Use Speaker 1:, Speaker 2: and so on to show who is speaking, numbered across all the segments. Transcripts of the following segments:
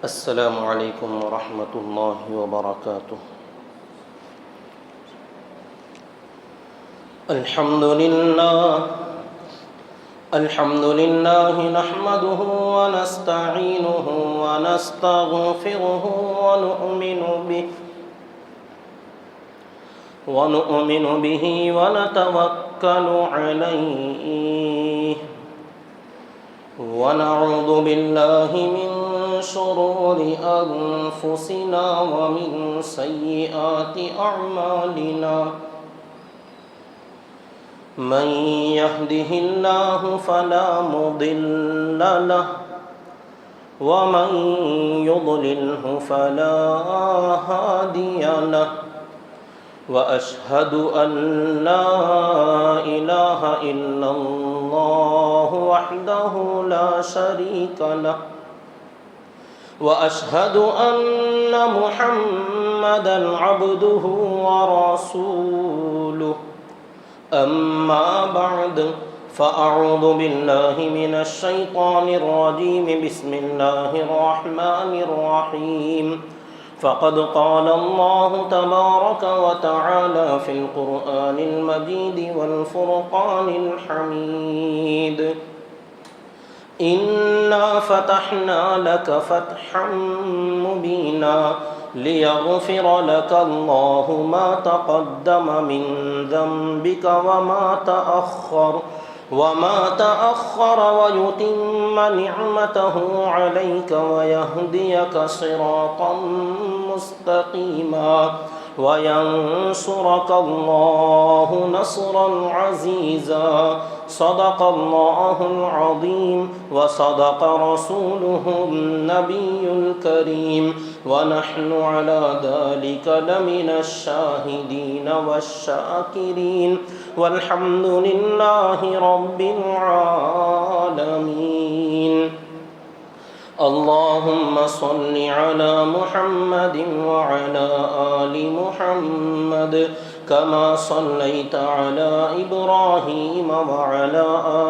Speaker 1: السلام علیکم ورحمۃ اللہ وبرکاتہ۔ الحمد للہ نحمده ونستعینه ونستغفره ونؤمن به ونتوکل علیہ ونعوذ باللہ من شرور انفسنا ومن سیئات اعمالنا، من يهده الله فلا مضل له ومن يضلله فلا هادي له، وأشهد أن لا إله إلا الله وحده لا شريك له، وأشهد أن محمدًا عبده ورسوله، أما بعد فأعوذ بالله من الشيطان الرجيم، بسم الله الرحمن الرحيم، فقد قال الله تبارك وتعالى في القرآن المجيد والفرقان الحميد، إنا فتحنا لك فتحا مبينا ليغفر لك الله ما تقدم من ذنبك وما تأخر ويتم نعمته عليك ويهديك صراطا مستقيما وينصرك الله نصرا عزيزا، صدق الله العظيم وصدق رسوله النبي الكريم، ونحن على ذلك لمن الشاهدين والشاكرين، والحمد لله رب العالمين۔ اللهم صل على محمد وعلى آل محمد كما صليت على إبراهيم وعلى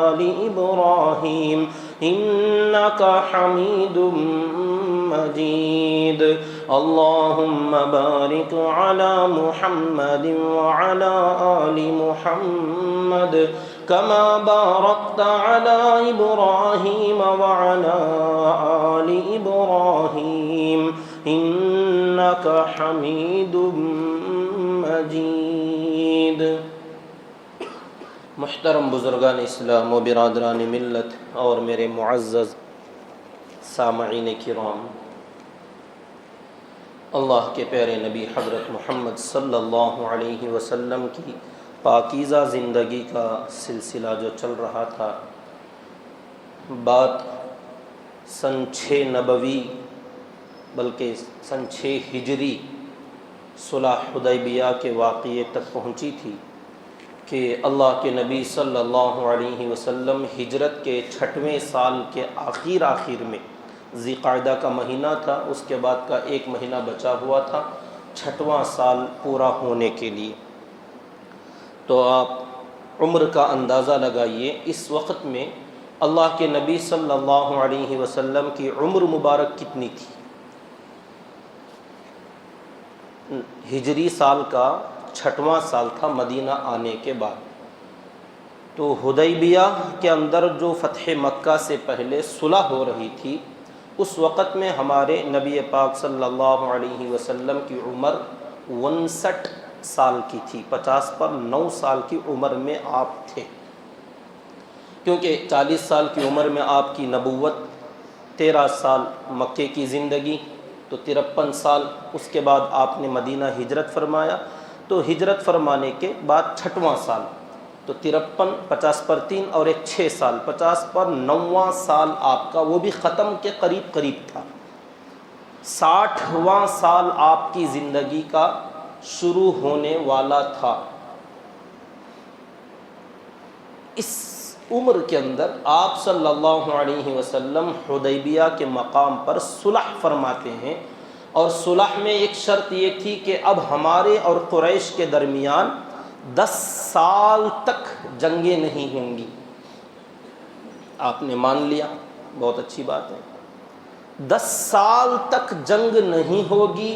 Speaker 1: آل إبراهيم إنك حميد مجيد، اللهم بارك على محمد وعلى آل محمد كما باركت على إبراهيم وعلى آل إبراهيم إنك حميد مجيد۔ محترم بزرگان اسلام و برادران ملت اور میرے معزز سامعین کرام، اللہ کے پیارے نبی حضرت محمد صلی اللہ علیہ وسلم کی پاکیزہ زندگی کا سلسلہ جو چل رہا تھا، بات سن 6 نبوی بلکہ سن 6 ہجری صلح حدیبیہ کے واقعے تک پہنچی تھی کہ اللہ کے نبی صلی اللہ علیہ وسلم ہجرت کے 6ویں سال کے آخر میں ذی قعدہ کا مہینہ تھا، اس کے بعد کا 1 مہینہ بچا ہوا تھا 6واں سال پورا ہونے کے لیے۔ تو آپ عمر کا اندازہ لگائیے، اس وقت میں اللہ کے نبی صلی اللہ علیہ وسلم کی عمر مبارک کتنی تھی؟ ہجری سال کا 6واں سال تھا مدینہ آنے کے بعد۔ تو حدیبیہ کے اندر جو فتح مکہ سے پہلے صلح ہو رہی تھی، اس وقت میں ہمارے نبی پاک صلی اللہ علیہ وسلم کی عمر 59 سال کی تھی، 50 پر 9 سال کی عمر میں آپ تھے، کیونکہ 40 سال کی عمر میں آپ کی نبوت، 13 سال مکے کی زندگی، تو 53 سال اس کے بعد آپ نے مدینہ ہجرت فرمایا، تو ہجرت فرمانے کے بعد 6واں سال، تو 53 50 پر 3 اور ایک 6 سال، 50 پر 9واں سال آپ کا، وہ بھی ختم کے قریب تھا۔ 60واں سال آپ کی زندگی کا شروع ہونے والا تھا۔ اس عمر کے اندر آپ صلی اللہ علیہ وسلم حدیبیہ کے مقام پر صلح فرماتے ہیں، اور صلح میں ایک شرط یہ تھی کہ اب ہمارے اور قریش کے درمیان 10 سال تک جنگیں نہیں ہوں گی۔ آپ نے مان لیا، بہت اچھی بات ہے۔ 10 سال تک جنگ نہیں ہوگی،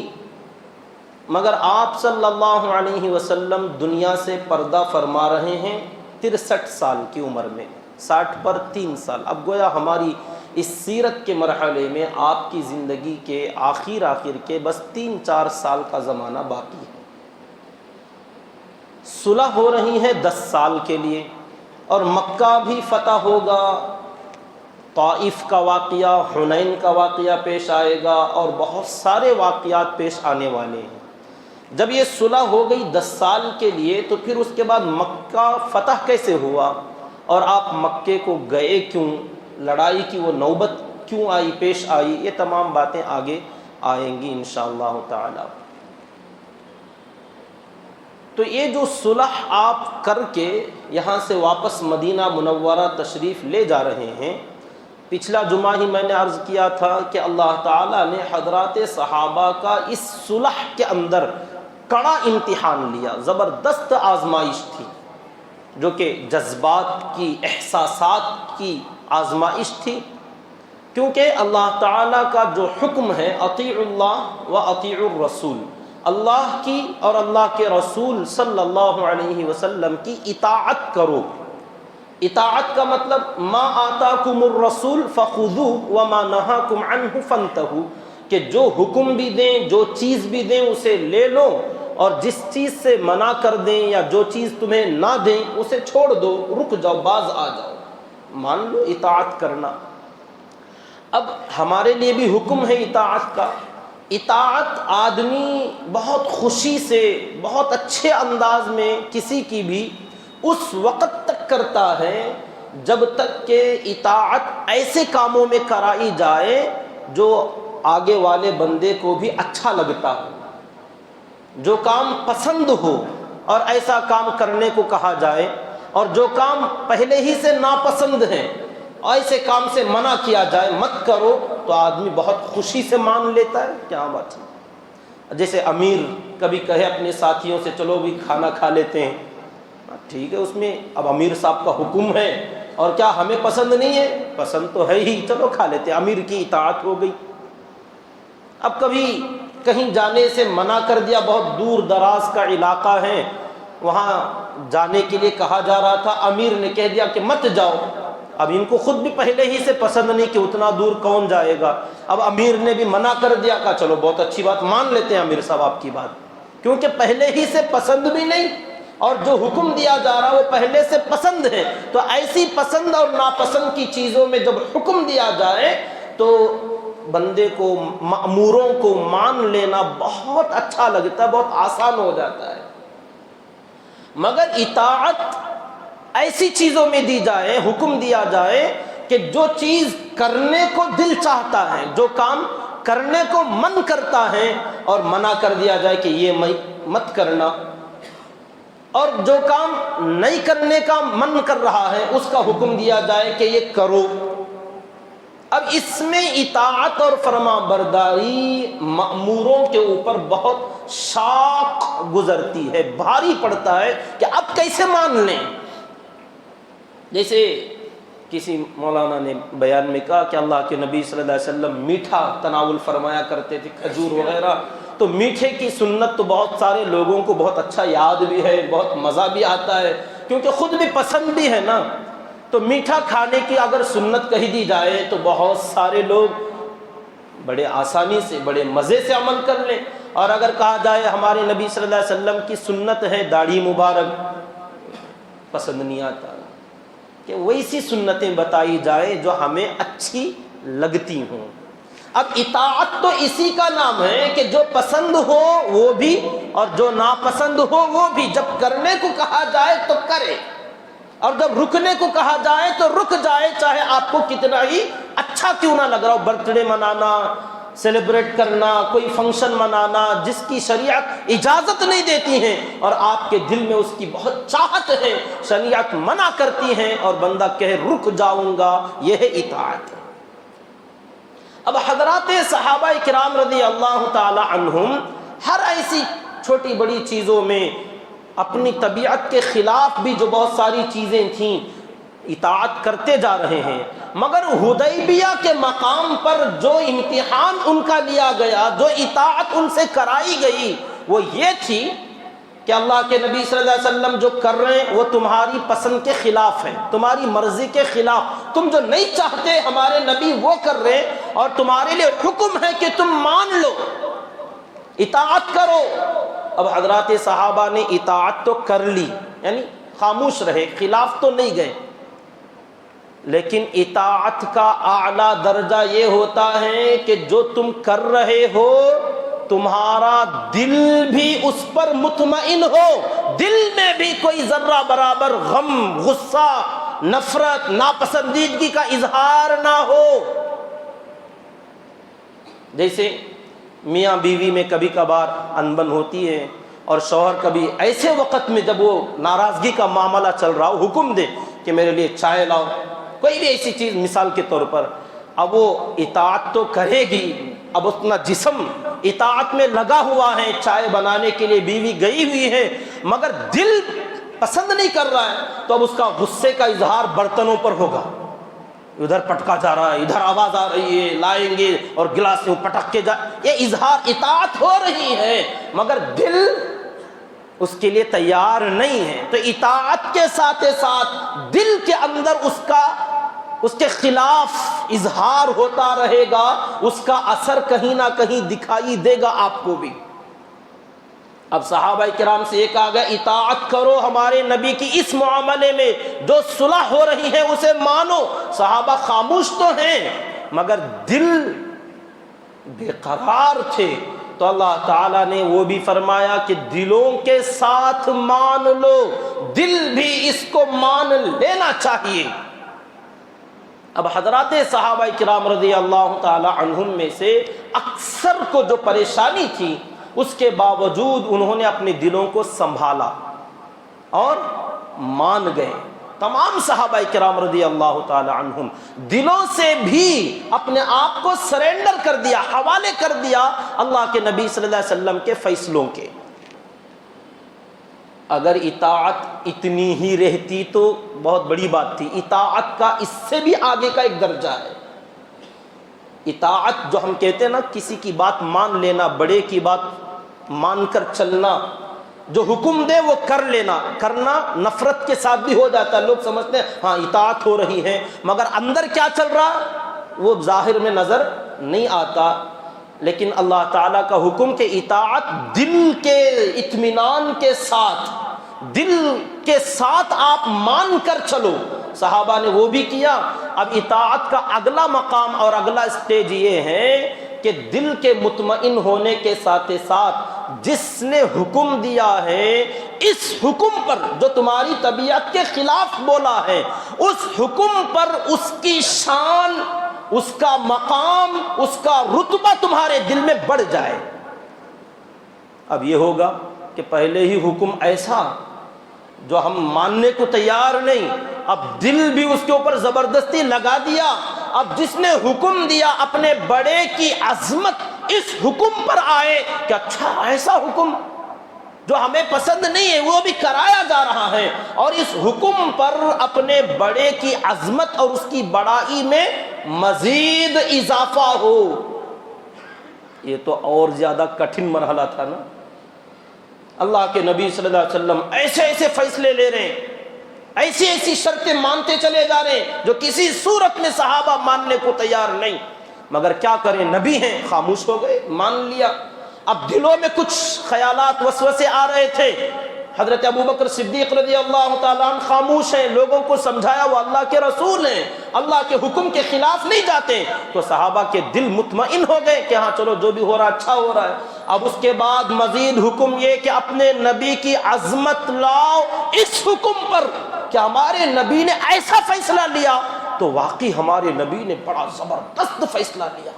Speaker 1: مگر آپ صلی اللہ علیہ وسلم دنیا سے پردہ فرما رہے ہیں 63 سال کی عمر میں، 60 پر 3 سال۔ اب گویا ہماری اس سیرت کے مرحلے میں آپ کی زندگی کے آخر کے بس 3-4 سال کا زمانہ باقی ہے۔ صلح ہو رہی ہے 10 سال کے لیے، اور مکہ بھی فتح ہوگا، طائف کا واقعہ، حنین کا واقعہ پیش آئے گا، اور بہت سارے واقعات پیش آنے والے ہیں۔ جب یہ صلح ہو گئی 10 سال کے لیے، تو پھر اس کے بعد مکہ فتح کیسے ہوا، اور آپ مکے کو گئے کیوں، لڑائی کی وہ نوبت کیوں آئی، پیش آئی، یہ تمام باتیں آگے آئیں گی انشاءاللہ تعالی۔ تو یہ جو صلح آپ کر کے یہاں سے واپس مدینہ منورہ تشریف لے جا رہے ہیں، پچھلا جمعہ ہی میں نے عرض کیا تھا کہ اللہ تعالیٰ نے حضرات صحابہ کا اس صلح کے اندر کڑا امتحان لیا، زبردست آزمائش تھی، جو کہ جذبات کی، احساسات کی آزمائش تھی، کیونکہ اللہ تعالیٰ کا جو حکم ہے اطیعوا اللہ و اطیعوا الرسول، اللہ کی اور اللہ کے رسول صلی اللہ علیہ وسلم کی اطاعت کرو۔ اطاعت کا مطلب ما آتاکم الرسول فخذوہ وما نہاکم عنہ فانتہوا، کہ جو حکم بھی دیں، جو چیز بھی دیں اسے لے لو، اور جس چیز سے منع کر دیں یا جو چیز تمہیں نہ دیں اسے چھوڑ دو، رک جاؤ، باز آ جاؤ، مان لو اطاعت کرنا۔ اب ہمارے لیے بھی حکم ہے اطاعت کا۔ اطاعت آدمی بہت خوشی سے، بہت اچھے انداز میں کسی کی بھی اس وقت تک کرتا ہے جب تک کہ اطاعت ایسے کاموں میں کرائی جائے جو آگے والے بندے کو بھی اچھا لگتا ہو، جو کام پسند ہو اور ایسا کام کرنے کو کہا جائے، اور جو کام پہلے ہی سے ناپسند ہیں ایسے کام سے منع کیا جائے مت کرو، تو آدمی بہت خوشی سے مان لیتا ہے۔ کیا بات ہے، جیسے امیر کبھی کہے اپنے ساتھیوں سے چلو بھی کھانا کھا لیتے ہیں، ٹھیک ہے، اس میں اب امیر صاحب کا حکم ہے، اور کیا ہمیں پسند نہیں ہے، پسند تو ہے ہی، چلو کھا لیتے، امیر کی اطاعت ہو گئی۔ اب کبھی کہیں جانے سے منع کر دیا، بہت دور دراز کا علاقہ ہے، وہاں جانے کے لیے کہا جا رہا تھا، امیر نے کہہ دیا کہ مت جاؤ۔ اب ان کو خود بھی پہلے ہی سے پسند نہیں کہ اتنا دور کون جائے گا، اب امیر نے بھی منع کر دیا، کہا چلو بہت اچھی بات، مان لیتے ہیں امیر صاحب آپ کی بات، کیونکہ پہلے ہی سے پسند بھی نہیں، اور جو حکم دیا جا رہا وہ پہلے سے پسند ہے۔ تو ایسی پسند اور ناپسند کی چیزوں میں جب حکم دیا جائے تو بندے کو، مأموروں کو مان لینا بہت اچھا لگتا ہے، بہت آسان ہو جاتا ہے۔ مگر اطاعت ایسی چیزوں میں دی جائے، حکم دیا جائے کہ جو چیز کرنے کو دل چاہتا ہے، جو کام کرنے کو من کرتا ہے، اور منع کر دیا جائے کہ یہ مت کرنا، اور جو کام نہیں کرنے کا من کر رہا ہے اس کا حکم دیا جائے کہ یہ کرو۔ اب اس میں اطاعت اور فرما برداری مأموروں کے اوپر بہت شاق گزرتی ہے، بھاری پڑتا ہے کہ اب کیسے مان لیں۔ جیسے کسی مولانا نے بیان میں کہا کہ اللہ کے نبی صلی اللہ علیہ وسلم میٹھا تناول فرمایا کرتے تھے، کھجور وغیرہ، تو میٹھے کی سنت تو بہت سارے لوگوں کو بہت اچھا یاد بھی ہے، بہت مزہ بھی آتا ہے، کیونکہ خود بھی پسند بھی ہے نا۔ تو میٹھا کھانے کی اگر سنت کہی دی جائے تو بہت سارے لوگ بڑے آسانی سے، بڑے مزے سے عمل کر لیں، اور اگر کہا جائے ہمارے نبی صلی اللہ علیہ وسلم کی سنت ہے داڑھی مبارک، پسند نہیں آتا، کہ ویسی سنتیں بتائی جائیں جو ہمیں اچھی لگتی ہوں۔ اب اطاعت تو اسی کا نام ہے کہ جو پسند ہو وہ بھی اور جو ناپسند ہو وہ بھی، جب کرنے کو کہا جائے تو کرے، اور جب رکنے کو کہا جائے تو رک جائے، چاہے آپ کو کتنا ہی اچھا کیوں نہ لگ رہا ہو۔ برتھ ڈے منانا، سیلیبریٹ کرنا، کوئی فنکشن منانا جس کی شریعت اجازت نہیں دیتی ہے اور آپ کے دل میں اس کی بہت چاہت ہے، شریعت منع کرتی ہے اور بندہ کہے رک جاؤں گا، یہ ہے اطاعت۔ اب حضرات صحابہ کرام رضی اللہ تعالی عنہم ہر ایسی چھوٹی بڑی چیزوں میں اپنی طبیعت کے خلاف بھی جو بہت ساری چیزیں تھیں، اطاعت کرتے جا رہے ہیں، مگر حدیبیہ کے مقام پر جو امتحان ان کا لیا گیا، جو اطاعت ان سے کرائی گئی، وہ یہ تھی کہ اللہ کے نبی صلی اللہ علیہ وسلم جو کر رہے ہیں وہ تمہاری پسند کے خلاف ہے، تمہاری مرضی کے خلاف، تم جو نہیں چاہتے ہمارے نبی وہ کر رہے ہیں، اور تمہارے لیے حکم ہے کہ تم مان لو، اطاعت کرو۔ اب حضرات صحابہ نے اطاعت تو کر لی، یعنی خاموش رہے، خلاف تو نہیں گئے، لیکن اطاعت کا اعلیٰ درجہ یہ ہوتا ہے کہ جو تم کر رہے ہو تمہارا دل بھی اس پر مطمئن ہو، دل میں بھی کوئی ذرہ برابر غم، غصہ، نفرت، ناپسندیدگی کا اظہار نہ ہو۔ جیسے میاں بیوی میں کبھی کبھار انبن ہوتی ہے، اور شوہر کبھی ایسے وقت میں جب وہ ناراضگی کا معاملہ چل رہا ہو حکم دے کہ میرے لیے چائے لاؤ، کوئی بھی ایسی چیز مثال کے طور پر، اب وہ اطاعت تو کرے گی، اب اتنا جسم اطاعت میں لگا ہوا ہے، چائے بنانے کے لیے بیوی گئی ہوئی ہے، مگر دل پسند نہیں کر رہا ہے، تو اب اس کا غصے کا اظہار برتنوں پر ہوگا، ادھر پٹکا جا رہا ہے، ادھر آواز آ رہی ہے، لائیں گے اور گلاس سے پٹک کے یہ اظہار اطاعت ہو رہی ہے، مگر دل اس کے لیے تیار نہیں ہے۔ تو اطاعت کے ساتھ ساتھ دل کے اندر اس کے خلاف اظہار ہوتا رہے گا، اس کا اثر کہیں نہ کہیں دکھائی دے گا آپ کو بھی۔ اب صحابہ کرام سے یہ کہا گیا اطاعت کرو ہمارے نبی کی اس معاملے میں، جو صلح ہو رہی ہے اسے مانو۔ صحابہ خاموش تو ہیں مگر دل بے قرار تھے، تو اللہ تعالیٰ نے وہ بھی فرمایا کہ دلوں کے ساتھ مان لو، دل بھی اس کو مان لینا چاہیے۔ اب حضرات صحابہ کرام رضی اللہ تعالی عنہم میں سے اکثر کو جو پریشانی تھی، اس کے باوجود انہوں نے اپنے دلوں کو سنبھالا اور مان گئے۔ تمام صحابہ کرام رضی اللہ تعالی عنہم دلوں سے بھی اپنے آپ کو سرنڈر کر دیا، حوالے کر دیا اللہ کے نبی صلی اللہ علیہ وسلم کے فیصلوں کے۔ اگر اطاعت اتنی ہی رہتی تو بہت بڑی بات تھی، اطاعت کا اس سے بھی آگے کا ایک درجہ ہے۔ اطاعت جو ہم کہتے ہیں نا، کسی کی بات مان لینا، بڑے کی بات مان کر چلنا، جو حکم دے وہ کر لینا، کرنا نفرت کے ساتھ بھی ہو جاتا ہے، لوگ سمجھتے ہیں ہاں اطاعت ہو رہی ہے، مگر اندر کیا چل رہا وہ ظاہر میں نظر نہیں آتا۔ لیکن اللہ تعالیٰ کا حکم کہ اطاعت دل کے اطمینان کے ساتھ، دل کے ساتھ آپ مان کر چلو، صحابہ نے وہ بھی کیا۔ اب اطاعت کا اگلا مقام اور اگلا اسٹیج یہ ہے کہ دل کے مطمئن ہونے کے ساتھ ساتھ جس نے حکم دیا ہے اس حکم پر، جو تمہاری طبیعت کے خلاف بولا ہے، اس حکم پر اس کی شان، اس کا مقام، اس کا رتبہ تمہارے دل میں بڑھ جائے۔ اب یہ ہوگا کہ پہلے ہی حکم ایسا جو ہم ماننے کو تیار نہیں، اب دل بھی اس کے اوپر زبردستی لگا دیا۔ اب جس نے حکم دیا اپنے بڑے کی عظمت اس حکم پر آئے کہ اچھا ایسا حکم جو ہمیں پسند نہیں ہے وہ بھی کرایا جا رہا ہے، اور اس حکم پر اپنے بڑے کی عظمت اور اس کی بڑائی میں مزید اضافہ ہو، یہ تو اور زیادہ کٹھن مرحلہ تھا نا۔ اللہ کے نبی صلی اللہ علیہ وسلم ایسے ایسے فیصلے لے رہے ہیں، ایسی ایسی شرطیں مانتے چلے جا رہے ہیں جو کسی صورت میں صحابہ ماننے کو تیار نہیں، مگر کیا کریں، نبی ہیں، خاموش ہو گئے، مان لیا۔ اب دلوں میں کچھ خیالات وسوسے آ رہے تھے، حضرت ابوبکر صدیق رضی اللہ تعالیٰ عنہ خاموش ہیں، لوگوں کو سمجھایا وہ اللہ کے رسول ہیں، اللہ کے حکم کے خلاف نہیں جاتے، تو صحابہ کے دل مطمئن ہو گئے کہ ہاں چلو جو بھی ہو رہا اچھا ہو رہا ہے۔ اب اس کے بعد مزید حکم یہ کہ اپنے نبی کی عظمت لاؤ اس حکم پر کہ ہمارے نبی نے ایسا فیصلہ لیا، تو واقعی ہمارے نبی نے بڑا زبردست فیصلہ لیا۔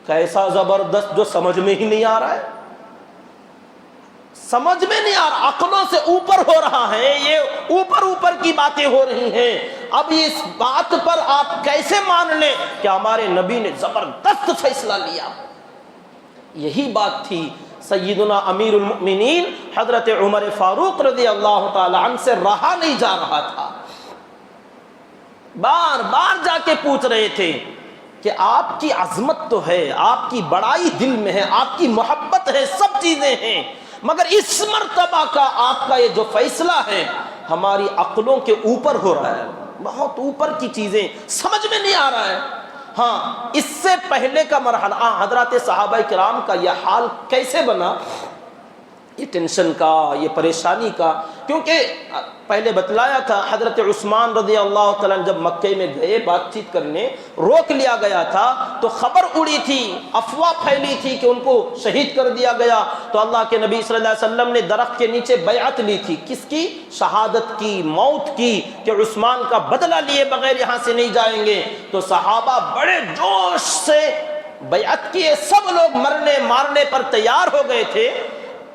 Speaker 1: کیسا زبردست جو سمجھ میں ہی نہیں آ رہا ہے، سمجھ میں نہیں آ رہا، عقلوں سے اوپر ہو رہا ہے، یہ اوپر اوپر کی باتیں ہو رہی ہیں۔ اب اس بات پر آپ کیسے مان لیں کہ ہمارے نبی نے زبردست فیصلہ لیا؟ یہی بات تھی سیدنا امیر المؤمنین حضرت عمر فاروق رضی اللہ تعالی عنہ سے رہا نہیں جا رہا تھا۔ بار بار جا کے پوچھ رہے تھے کہ آپ کی عظمت تو ہے، آپ کی بڑائی دل میں ہے، آپ کی محبت ہے، سب چیزیں ہیں، مگر اس مرتبہ کا آپ کا یہ جو فیصلہ ہے ہماری عقلوں کے اوپر ہو رہا ہے، بہت اوپر کی چیزیں سمجھ میں نہیں آ رہا ہے۔ ہاں، اس سے پہلے کا مرحلہ حضرات صحابہ کرام کا یہ حال کیسے بنا، یہ ٹینشن کا، یہ پریشانی کا، کیونکہ پہلے بتلایا تھا حضرت عثمان رضی اللہ تعالیٰ جب مکے میں گئے بات چیت کرنے، روک لیا گیا تھا تو خبر اڑی تھی، افواہ پھیلی تھی کہ ان کو شہید کر دیا گیا، تو اللہ کے نبی صلی اللہ علیہ وسلم نے درخت کے نیچے بیعت لی تھی، کس کی؟ شہادت کی، موت کی، کہ عثمان کا بدلہ لیے بغیر یہاں سے نہیں جائیں گے۔ تو صحابہ بڑے جوش سے بیعت کیے، سب لوگ مرنے مارنے پر تیار ہو گئے تھے۔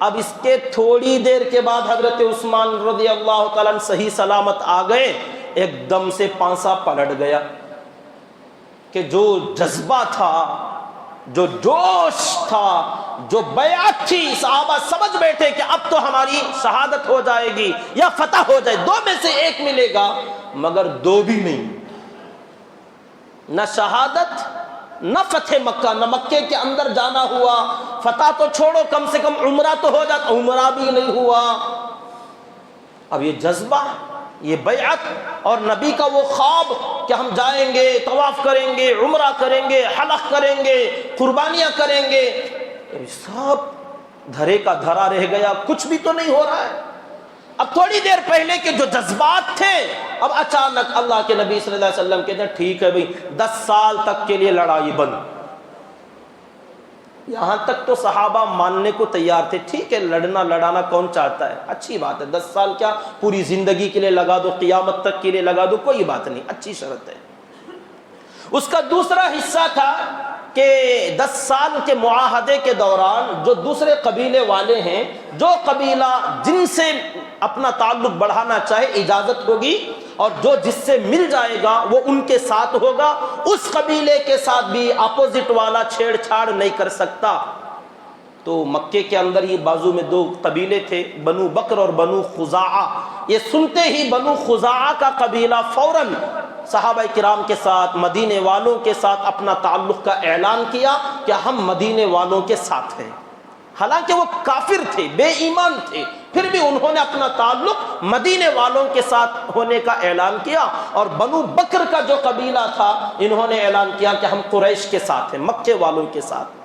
Speaker 1: اب اس کے تھوڑی دیر کے بعد حضرت عثمان رضی اللہ تعالیٰ صحیح سلامت آ گئے، ایک دم سے پانسا پلٹ گیا کہ جو جذبہ تھا، جو جوش تھا، جو بیعت تھی، صحابہ سمجھ بیٹھے کہ اب تو ہماری شہادت ہو جائے گی یا فتح ہو جائے، دو میں سے ایک ملے گا، مگر دو بھی نہیں، نہ شہادت نہ فتح مکہ، نہ مکے کے اندر جانا ہوا، فتح تو چھوڑو کم سے کم عمرہ تو ہو جاتا، عمرہ بھی نہیں ہوا۔ اب یہ جذبہ، یہ بیعت اور نبی کا وہ خواب کہ ہم جائیں گے، طواف کریں گے، عمرہ کریں گے، حلق کریں گے، قربانیاں کریں گے، سب دھرے کا دھرا رہ گیا، کچھ بھی تو نہیں ہو رہا ہے۔ اب تھوڑی دیر پہلے کے جو جذبات تھے، اب اچانک اللہ کے نبی صلی اللہ علیہ وسلم کہتے ہیں ٹھیک ہے بھئی 10 سال تک کے لیے لڑائی بند۔ یہاں تک تو صحابہ ماننے کو تیار تھے، ٹھیک ہے لڑنا لڑانا کون چاہتا ہے، اچھی بات ہے، 10 سال کیا پوری زندگی کے لیے لگا دو، قیامت تک کے لیے لگا دو، کوئی بات نہیں، اچھی شرط ہے۔ اس کا دوسرا حصہ تھا کہ 10 سال کے معاہدے کے دوران جو دوسرے قبیلے والے ہیں، جو قبیلہ جن سے اپنا تعلق بڑھانا چاہے اجازت ہوگی، اور جو جس سے مل جائے گا وہ ان کے ساتھ ہوگا، اس قبیلے کے ساتھ بھی اپوزٹ والا چھیڑ چھاڑ نہیں کر سکتا۔ تو مکے کے اندر یہ بازو میں 2 قبیلے تھے، بنو بکر اور بنو خزاعہ۔ یہ سنتے ہی بنو خزاعہ کا قبیلہ فوراً صحابہ کرام کے ساتھ، مدینے والوں کے ساتھ اپنا تعلق کا اعلان کیا کہ ہم مدینے والوں کے ساتھ ہیں۔ حالانکہ وہ کافر تھے، بے ایمان تھے، پھر بھی انہوں نے اپنا تعلق مدینے والوں کے ساتھ ہونے کا اعلان کیا۔ اور بنو بکر کا جو قبیلہ تھا، انہوں نے اعلان کیا کہ ہم قریش کے ساتھ ہیں، مکے والوں کے ساتھ۔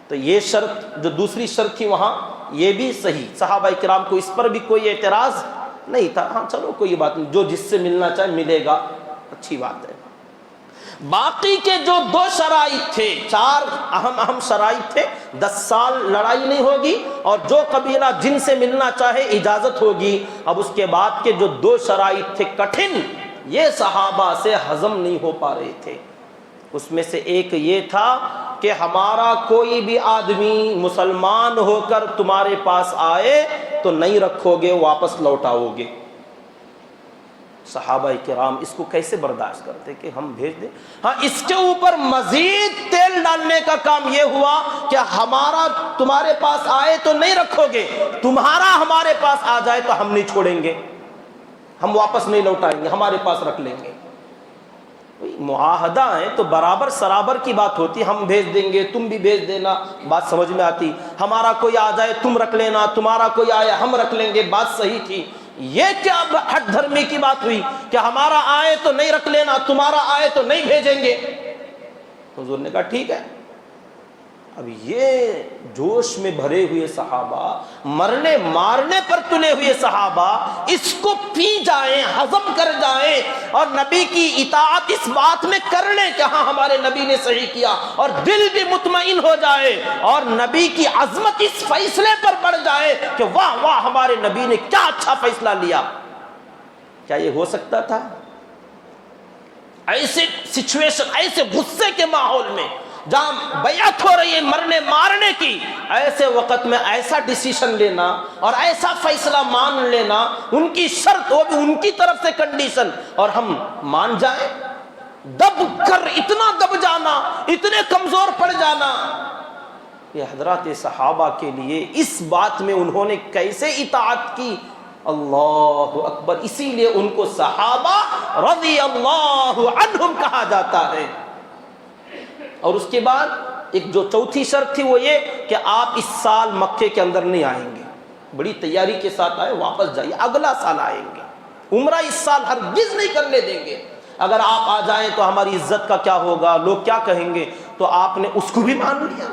Speaker 1: تو یہ شرط جو دوسری شرط تھی وہاں، یہ بھی صحیح، صحابہ کرام کو اس پر بھی کوئی اعتراض نہیں تھا، ہاں چلو کوئی بات نہیں، جو جس سے ملنا چاہے ملے گا، اچھی بات ہے۔ باقی کے جو 2 شرائط تھے، 4 اہم شرائط تھے، 10 سال لڑائی نہیں ہوگی، اور جو قبیلہ جن سے ملنا چاہے اجازت ہوگی۔ اب اس کے بعد کے جو 2 شرائط تھے کٹھن، یہ صحابہ سے ہضم نہیں ہو پا رہے تھے۔ اس میں سے ایک یہ تھا کہ ہمارا کوئی بھی آدمی مسلمان ہو کر تمہارے پاس آئے تو نہیں رکھو گے، واپس لوٹاؤ گے۔ صحابہ کرام اس کو کیسے برداشت کرتے کہ ہم بھیج دیں؟ ہاں، اس کے اوپر مزید تیل ڈالنے کا کام یہ ہوا کہ ہمارا تمہارے پاس آئے تو نہیں رکھو گے، تمہارا ہمارے پاس آ جائے تو ہم نہیں چھوڑیں گے، ہم واپس نہیں لوٹائیں گے، ہمارے پاس رکھ لیں گے۔ معاہدہ ہے تو برابر سرابر کی بات ہوتی، ہم بھیج دیں گے تم بھی بھیج دینا، بات سمجھ میں آتی، ہمارا کوئی آ جائے تم رکھ لینا، تمہارا کوئی آئے ہم رکھ لیں گے، بات صحیح تھی۔ یہ کیا ہٹ دھرمی کی بات ہوئی کہ ہمارا آئے تو نہیں رکھ لینا، تمہارا آئے تو نہیں بھیجیں گے؟ حضور نے کہا ٹھیک ہے۔ اب یہ جوش میں بھرے ہوئے صحابہ، مرنے مارنے پر تلے ہوئے صحابہ اس کو پی جائیں، ہضم کر جائیں، اور نبی کی اطاعت اس بات میں کر لیں کہ ہاں ہمارے نبی نے صحیح کیا، اور دل بھی مطمئن ہو جائے، اور نبی کی عظمت اس فیصلے پر بڑھ جائے کہ واہ واہ ہمارے نبی نے کیا اچھا فیصلہ لیا۔ کیا یہ ہو سکتا تھا؟ ایسے سچویشن، ایسے غصے کے ماحول میں جہاں بیعت ہو رہی ہے مرنے مارنے کی، ایسے وقت میں ایسا ڈیسیشن لینا اور ایسا فیصلہ مان لینا، ان کی شرط، وہ بھی ان کی طرف سے کنڈیشن، اور ہم مان جائیں، دب کر اتنا دب جانا، اتنے کمزور پڑ جانا۔ یہ حضرات صحابہ کے لیے اس بات میں انہوں نے کیسے اطاعت کی، اللہ اکبر. اسی لیے ان کو صحابہ رضی اللہ عنہم کہا جاتا ہے. اور اس کے بعد ایک جو چوتھی شرط تھی وہ یہ کہ آپ اس سال مکے کے اندر نہیں آئیں گے. بڑی تیاری کے ساتھ آئے, واپس جائیے, اگلا سال آئیں گے. عمرہ اس سال ہرگز نہیں کرنے دیں گے. اگر آپ آ جائیں تو ہماری عزت کا کیا ہوگا, لوگ کیا کہیں گے. تو آپ نے اس کو بھی مان لیا.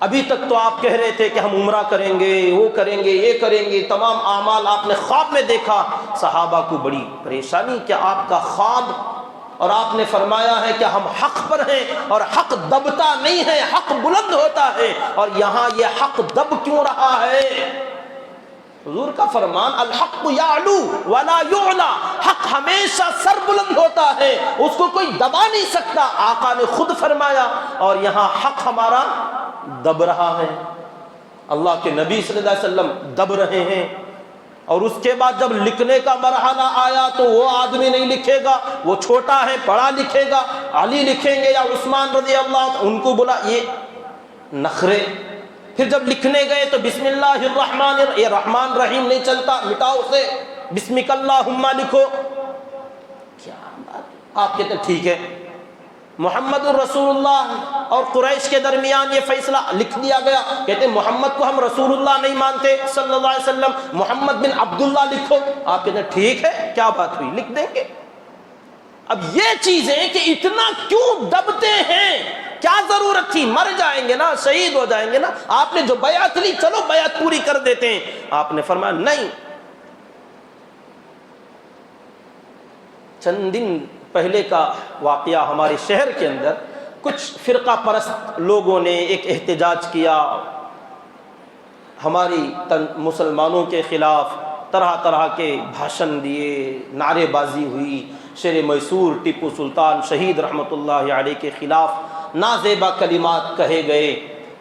Speaker 1: ابھی تک تو آپ کہہ رہے تھے کہ ہم عمرہ کریں گے, وہ کریں گے, یہ کریں گے, تمام اعمال آپ نے خواب میں دیکھا. صحابہ کو بڑی پریشانی کہ آپ کا خواب, اور آپ نے فرمایا ہے کہ ہم حق پر ہیں اور حق دبتا نہیں ہے, حق بلند ہوتا ہے. اور یہاں یہ حق دب کیوں رہا ہے؟ حضور کا فرمان الحق یعلو ولا یعلا, حق ہمیشہ سر بلند ہوتا ہے, اس کو کوئی دبا نہیں سکتا. آقا نے خود فرمایا, اور یہاں حق ہمارا دب رہا ہے. اللہ کے نبی صلی اللہ علیہ وسلم دب رہے ہیں. اور اس کے بعد جب لکھنے کا مرحلہ آیا تو وہ آدمی نہیں لکھے گا, وہ چھوٹا ہے پڑھا لکھے گا, علی لکھیں گے یا عثمان رضی اللہ, ان کو بولا یہ نخرے. پھر جب لکھنے گئے تو بسم اللہ الرحمن یہ رحمان رحیم نہیں چلتا, مٹاؤ اسے, بسمک اللہم لکھو. کیا بات, آپ کہتے ٹھیک ہے. محمد الرسول اللہ اور قریش کے درمیان یہ فیصلہ لکھ دیا گیا. کہتے محمد کو ہم رسول اللہ نہیں مانتے صلی اللہ علیہ وسلم, محمد بن عبداللہ لکھو. آپ کہتے ہیں ٹھیک ہے, کیا بات ہوئی, لکھ دیں گے. اب یہ چیزیں کہ اتنا کیوں دبتے ہیں, کیا ضرورت تھی؟ مر جائیں گے نا, شہید ہو جائیں گے نا. آپ نے جو بیعت لی, چلو بیعت پوری کر دیتے ہیں. آپ نے فرمایا نہیں. چند دن پہلے کا واقعہ, ہمارے شہر کے اندر کچھ فرقہ پرست لوگوں نے ایک احتجاج کیا, ہماری مسلمانوں کے خلاف طرح طرح کے بھاشن دیے, نعرے بازی ہوئی, شیر میسور ٹیپو سلطان شہید رحمۃ اللہ علیہ کے خلاف نازیبا کلمات کہے گئے.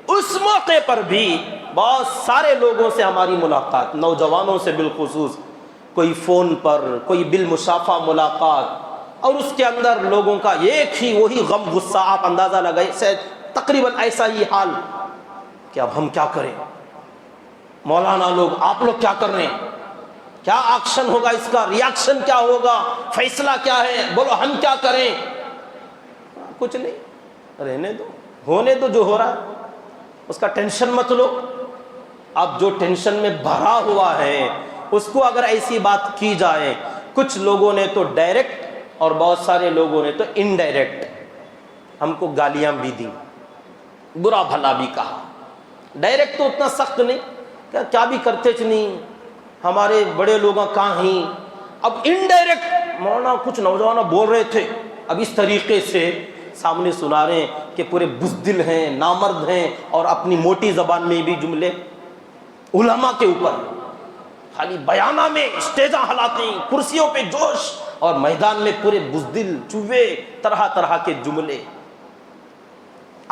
Speaker 1: اس موقع پر بھی بہت سارے لوگوں سے ہماری ملاقات, نوجوانوں سے بالخصوص, کوئی فون پر, کوئی بالمشافہ ملاقات, اور اس کے اندر لوگوں کا ایک ہی وہی غم غصہ. آپ اندازہ لگائیں, تقریباً ایسا ہی حال کہ اب ہم کیا کریں, مولانا لوگ, آپ لوگ کیا کر رہے ہیں, کیا ایکشن ہوگا اس کا, ریاکشن کیا ہوگا, فیصلہ کیا ہے, بولو ہم کیا کریں. کچھ نہیں, رہنے دو, ہونے دو جو ہو رہا ہے, اس کا ٹینشن مت لو. اب جو ٹینشن میں بھرا ہوا ہے اس کو اگر ایسی بات کی جائے, کچھ لوگوں نے تو ڈائریکٹ اور بہت سارے لوگوں نے تو انڈائریکٹ ہم کو گالیاں بھی دی, برا بھلا بھی کہا. ڈائریکٹ تو اتنا سخت نہیں, کیا بھی کرتے چ نہیں, ہمارے بڑے لوگ کہاں ہی. اب انڈائریکٹ مولانا کچھ نوجوان بول رہے تھے, اب اس طریقے سے سامنے سنا رہے ہیں کہ پورے بزدل ہیں, نامرد ہیں, اور اپنی موٹی زبان میں بھی جملے علماء کے اوپر, خالی بیانہ میں اسٹیجاں ہلاتے ہیں, کرسیوں پہ جوش, اور میدان میں پورے بزدل چوہے, طرح طرح کے جملے.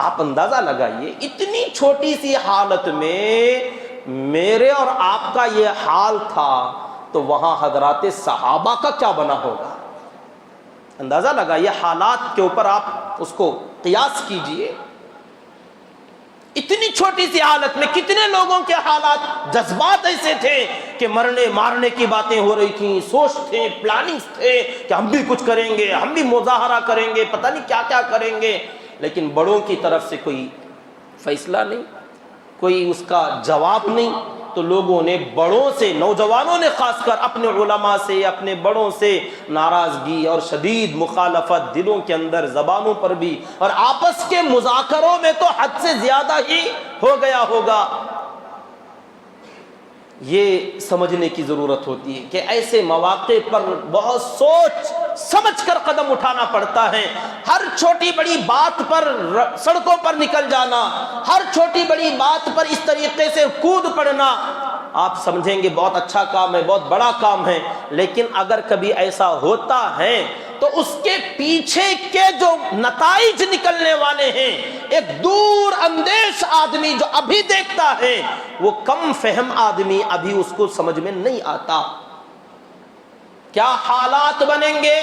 Speaker 1: آپ اندازہ لگائیے اتنی چھوٹی سی حالت میں میرے اور آپ کا یہ حال تھا, تو وہاں حضرات صحابہ کا کیا بنا ہوگا. اندازہ لگائیے حالات کے اوپر, آپ اس کو قیاس کیجئے. اتنی چھوٹی سی حالت میں کتنے لوگوں کے حالات, جذبات ایسے تھے کہ مرنے مارنے کی باتیں ہو رہی تھیں, سوچ تھے, پلاننگز تھے کہ ہم بھی کچھ کریں گے, ہم بھی مظاہرہ کریں گے, پتہ نہیں کیا کیا کریں گے. لیکن بڑوں کی طرف سے کوئی فیصلہ نہیں, کوئی اس کا جواب نہیں. تو لوگوں نے بڑوں سے, نوجوانوں نے خاص کر اپنے علماء سے, اپنے بڑوں سے ناراضگی اور شدید مخالفت دلوں کے اندر, زبانوں پر بھی, اور آپس کے مذاکروں میں تو حد سے زیادہ ہی ہو گیا ہوگا. یہ سمجھنے کی ضرورت ہوتی ہے کہ ایسے مواقع پر بہت سوچ سمجھ کر قدم اٹھانا پڑتا ہے. ہر چھوٹی بڑی بات پر سڑکوں پر نکل جانا, ہر چھوٹی بڑی بات پر اس طریقے سے کود پڑنا, آپ سمجھیں گے بہت اچھا کام ہے, بہت بڑا کام ہے. لیکن اگر کبھی ایسا ہوتا ہے تو اس کے پیچھے کے جو نتائج نکلنے والے ہیں, ایک دور اندیش آدمی جو ابھی دیکھتا ہے, وہ کم فہم آدمی ابھی اس کو سمجھ میں نہیں آتا. کیا حالات بنیں گے,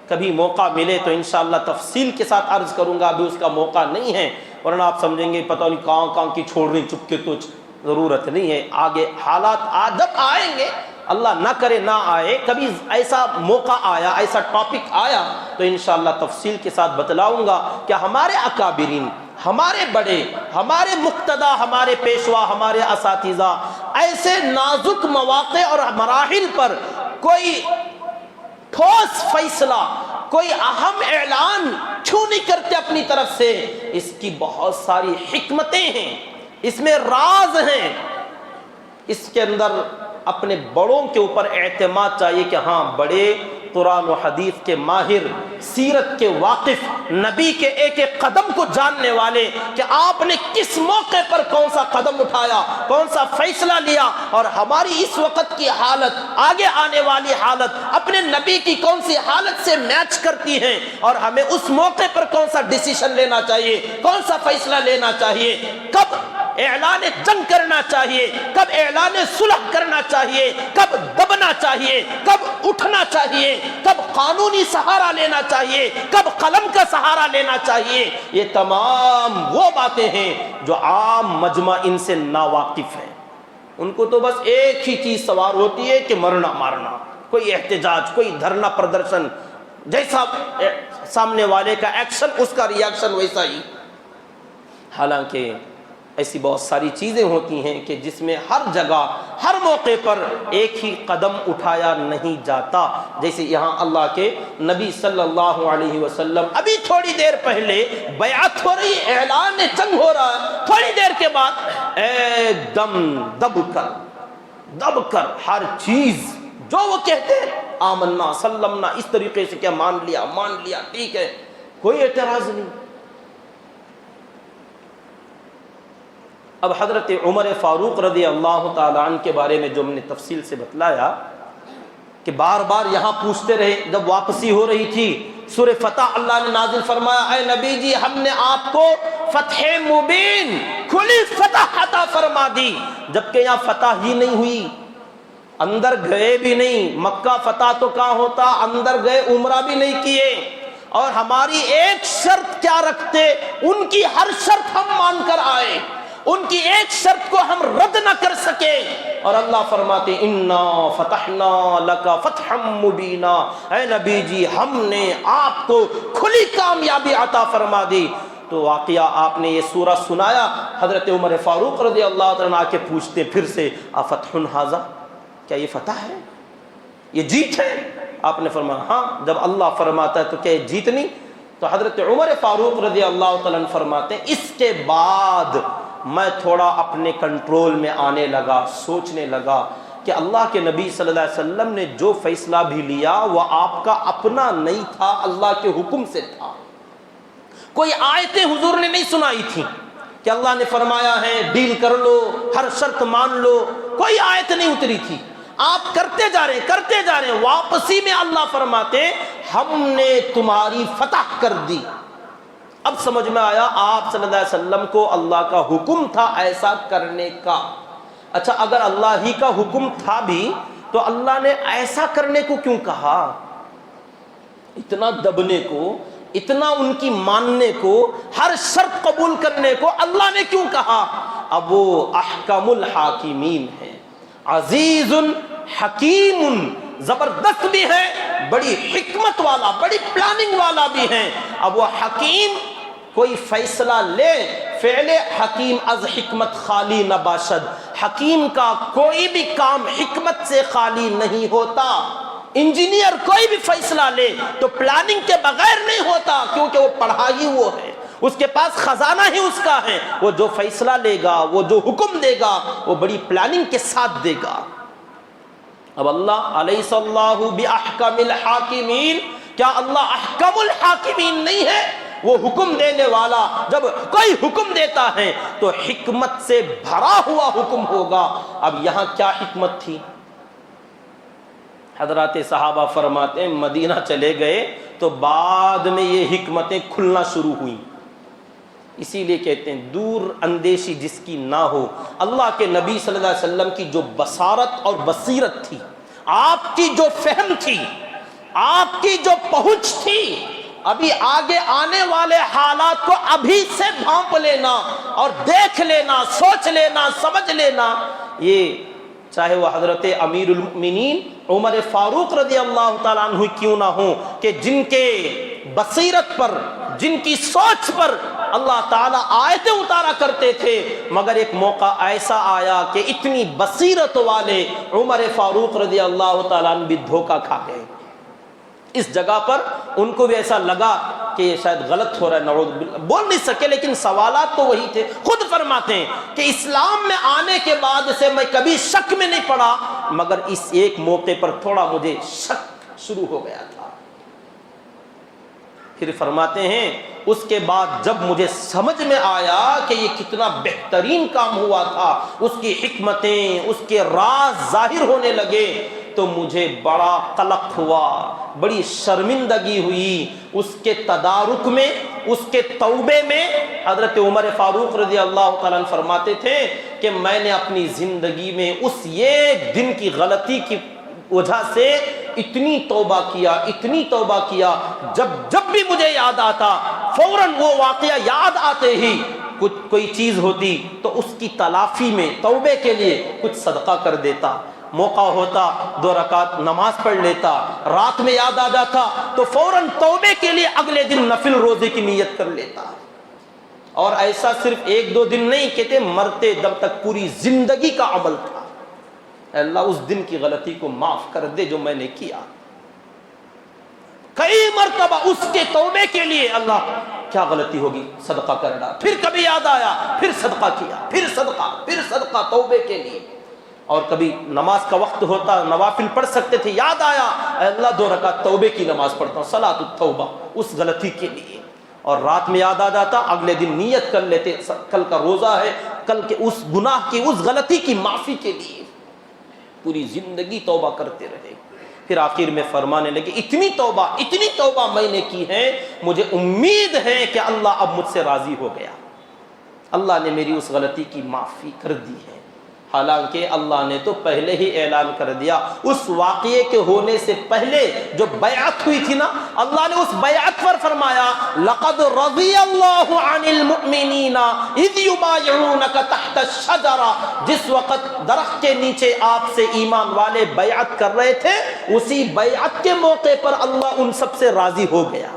Speaker 1: کبھی موقع ملے تو انشاءاللہ تفصیل کے ساتھ عرض کروں گا, ابھی اس کا موقع نہیں ہے, ورنہ آپ سمجھیں گے پتہ نہیں کہاں کہاں کی چھوڑ رہی چپ کے. تو ضرورت نہیں ہے. آگے حالات جب آئیں گے، اللہ نہ کرے نہ آئے، کبھی ایسا موقع آیا، ایسا ٹاپک آیا تو انشاءاللہ تفصیل کے ساتھ بتلاؤں گا کہ ہمارے اکابرین، ہمارے بڑے، ہمارے مقتدی، ہمارے پیشوا، ہمارے اساتذہ ایسے نازک مواقع اور مراحل پر کوئی ٹھوس فیصلہ، کوئی اہم اعلان کیوں نہیں کرتے اپنی طرف سے؟ اس کی بہت ساری حکمتیں ہیں، اس میں راز ہیں. اس کے اندر اپنے بڑوں کے اوپر اعتماد چاہیے کہ ہاں بڑے قرآن و حدیث کے ماہر، سیرت کے واقف، نبی کے ایک ایک قدم کو جاننے والے، کہ آپ نے کس موقع پر کون سا قدم اٹھایا، کون سا فیصلہ لیا، اور ہماری اس وقت کی حالت، آگے آنے والی حالت اپنے نبی کی کون سی حالت سے میچ کرتی ہیں، اور ہمیں اس موقع پر کون سا ڈیسیشن لینا چاہیے، کون سا فیصلہ لینا چاہیے، کب اعلان جنگ کرنا چاہیے، کب اعلان صلح کرنا چاہیے، کب دبنا چاہیے، کب اٹھنا چاہیے، کب قانونی سہارا لینا چاہیے، کب قلم کا سہارا لینا چاہیے. یہ تمام وہ باتیں ہیں جو عام مجمع ان سے ناواقف ہے. ان کو تو بس ایک ہی چیز سوار ہوتی ہے کہ مرنا مارنا، کوئی احتجاج، کوئی دھرنا پردرشن، جیسا سامنے والے کا ایکشن اس کا ریاکشن ویسا ہی. حالانکہ ایسی بہت ساری چیزیں ہوتی ہیں کہ جس میں ہر جگہ، ہر موقع پر ایک ہی قدم اٹھایا نہیں جاتا. جیسے یہاں اللہ کے نبی صلی اللہ علیہ وسلم ابھی تھوڑی دیر پہلے بیعت ہو رہی، اعلان جنگ ہو رہا ہے، تھوڑی دیر کے بعد ایک دم دب کر ہر چیز جو وہ کہتے ہیں آمنا سلمنا، اس طریقے سے کیا مان لیا ٹھیک ہے، کوئی اعتراض نہیں. اب حضرت عمر فاروق رضی اللہ تعالیٰ عنہ کے بارے میں جو ہم نے تفصیل سے بتلایا کہ بار بار یہاں پوچھتے رہے، جب واپسی ہو رہی تھی سورہ فتح اللہ نے نازل فرمایا، اے نبی جی ہم نے آپ کو فتح مبین، کھلی فتح عطا فرما دی. جبکہ یہاں فتح ہی نہیں ہوئی، اندر گئے بھی نہیں. مکہ فتح تو کہاں ہوتا، اندر گئے عمرہ بھی نہیں کیے. اور ہماری ایک شرط کیا رکھتے، ان کی ہر شرط ہم مان کر آئے، ان کی ایک شرط کو ہم رد نہ کر سکے. اور اللہ فرماتے انا فتحنا لک فتحا مبینا، اے نبی جی ہم نے آپ کو کھلی کامیابی عطا فرما دی. تو واقعہ آپ نے یہ سورہ سنایا، حضرت عمر فاروق رضی اللہ عنہ آ کے پوچھتے پھر سے، افتح ھذا، کیا یہ فتح ہے، یہ جیت ہے؟ آپ نے فرمایا ہاں. جب اللہ فرماتا ہے تو کیا یہ جیت نہیں؟ تو حضرت عمر فاروق رضی اللہ عنہ فرماتے ہیں اس کے بعد میں تھوڑا اپنے کنٹرول میں آنے لگا، سوچنے لگا کہ اللہ کے نبی صلی اللہ علیہ وسلم نے جو فیصلہ بھی لیا وہ آپ کا اپنا نہیں تھا، اللہ کے حکم سے تھا. کوئی آیتیں حضور نے نہیں سنائی تھی کہ اللہ نے فرمایا ہے ڈیل کر لو، ہر شرط مان لو، کوئی آیت نہیں اتری تھی. آپ کرتے جا رہے ہیں. واپسی میں اللہ فرماتے ہم نے تمہاری فتح کر دی. اب سمجھ میں آیا آپ صلی اللہ علیہ وسلم کو اللہ کا حکم تھا ایسا کرنے کا. اچھا اگر اللہ ہی کا حکم تھا بھی تو اللہ نے ایسا کرنے کو کیوں کہا؟ اتنا دبنے کو، اتنا ان کی ماننے کو، ہر شرط قبول کرنے کو اللہ نے کیوں کہا؟ اب وہ احکم الحاکمین ہے، عزیز حکیم، زبردست بھی ہے، بڑی حکمت والا، بڑی پلاننگ والا بھی ہے. اب وہ حکیم کوئی فیصلہ لے، فعل حکیم از حکمت خالی نہ باشد. حکیم کا کوئی بھی کام حکمت سے خالی نہیں ہوتا. انجینئر کوئی بھی فیصلہ لے تو پلاننگ کے بغیر نہیں ہوتا، کیونکہ وہ پڑھا ہی وہ ہے، اس کے پاس خزانہ ہی اس کا ہے. وہ جو فیصلہ لے گا، وہ جو حکم دے گا، وہ بڑی پلاننگ کے ساتھ دے گا. اب اللہ الیس اللہ باحکم الحاکمین، کیا اللہ احکم الحاکمین نہیں ہے؟ وہ حکم دینے والا جب کوئی حکم دیتا ہے تو حکمت سے بھرا ہوا حکم ہوگا. اب یہاں کیا حکمت تھی؟ حضرات صحابہ فرماتے ہیں مدینہ چلے گئے تو بعد میں یہ حکمتیں کھلنا شروع ہوئیں. اسی لیے کہتے ہیں دور اندیشی جس کی نہ ہو. اللہ کے نبی صلی اللہ علیہ وسلم کی جو بصارت اور بصیرت تھی، آپ کی جو فہم تھی، آپ کی جو پہنچ تھی، ابھی آگے آنے والے حالات کو ابھی سے بھانپ لینا اور دیکھ لینا، سوچ لینا، سمجھ لینا، یہ چاہے وہ حضرت امیر المؤمنین عمر فاروق رضی اللہ تعالیٰ عنہ کیوں نہ ہوں، کہ جن کے بصیرت پر، جن کی سوچ پر اللہ تعالیٰ آیتیں اتارا کرتے تھے، مگر ایک موقع ایسا آیا کہ اتنی بصیرت والے عمر فاروق رضی اللہ تعالیٰ عنہ بھی دھوکہ کھا گئے۔ اس جگہ پر ان کو بھی ایسا لگا کہ یہ شاید غلط ہو رہا ہے، نعوذ باللہ، بول نہیں سکے، لیکن سوالات تو وہی تھے۔ خود فرماتے ہیں کہ اسلام میں آنے کے بعد سے میں کبھی شک میں نہیں پڑا، مگر اس ایک موقع پر تھوڑا مجھے شک شروع ہو گیا تھا۔ پھر فرماتے ہیں اس کے بعد جب مجھے سمجھ میں آیا کہ یہ کتنا بہترین کام ہوا تھا، اس کی حکمتیں، اس کے راز ظاہر ہونے لگے، تو مجھے بڑا قلق ہوا، بڑی شرمندگی ہوئی۔ اس کے تدارک میں، اس کے توبے میں حضرت عمر فاروق رضی اللہ تعالیٰ عنہ فرماتے تھے کہ میں نے اپنی زندگی میں اس ایک دن کی غلطی کی وجہ سے اتنی توبہ کیا، اتنی توبہ کیا، جب بھی مجھے یاد آتا فوراً وہ واقعہ یاد آتے ہی کوئی چیز ہوتی تو اس کی تلافی میں توبے کے لیے کچھ صدقہ کر دیتا، موقع ہوتا 2 رکعت نماز پڑھ لیتا، رات میں یاد آ جاتا تو فوراً توبے کے لیے اگلے دن نفل روزے کی نیت کر لیتا۔ اور ایسا صرف 1-2 دن نہیں، کہتے مرتے دم تک پوری زندگی کا عمل تھا۔ اے اللہ اس دن کی غلطی کو معاف کر دے جو میں نے کیا۔ کئی مرتبہ اس کے توبے کے لیے اللہ کیا غلطی ہوگی صدقہ کر ڈالا، پھر کبھی یاد آیا پھر صدقہ کیا، پھر صدقہ توبے کے لیے۔ اور کبھی نماز کا وقت ہوتا، نوافل پڑھ سکتے تھے، یاد آیا اے اللہ 2 رکعت توبے کی نماز پڑھتا ہوں، صلاۃ التوبہ، اس غلطی کے لیے۔ اور رات میں یاد آ جاتا، اگلے دن نیت کر لیتے کل کا روزہ ہے، کل کے اس گناہ کی، اس غلطی کی معافی کے لیے۔ پوری زندگی توبہ کرتے رہے۔ پھر آخر میں فرمانے لگے اتنی توبہ میں نے کی ہے، مجھے امید ہے کہ اللہ اب مجھ سے راضی ہو گیا، اللہ نے میری اس غلطی کی معافی کر دی ہے۔ حالانکہ اللہ نے تو پہلے ہی اعلان کر دیا، اس واقعے کے ہونے سے پہلے جو بیعت ہوئی تھی نا، اللہ نے اس بیعت پر فرمایا لقد رضی اللہ عن المؤمنین اذ یبایعونک تحت الشجرہ، جس وقت درخت کے نیچے آپ سے ایمان والے بیعت کر رہے تھے، اسی بیعت کے موقع پر اللہ ان سب سے راضی ہو گیا۔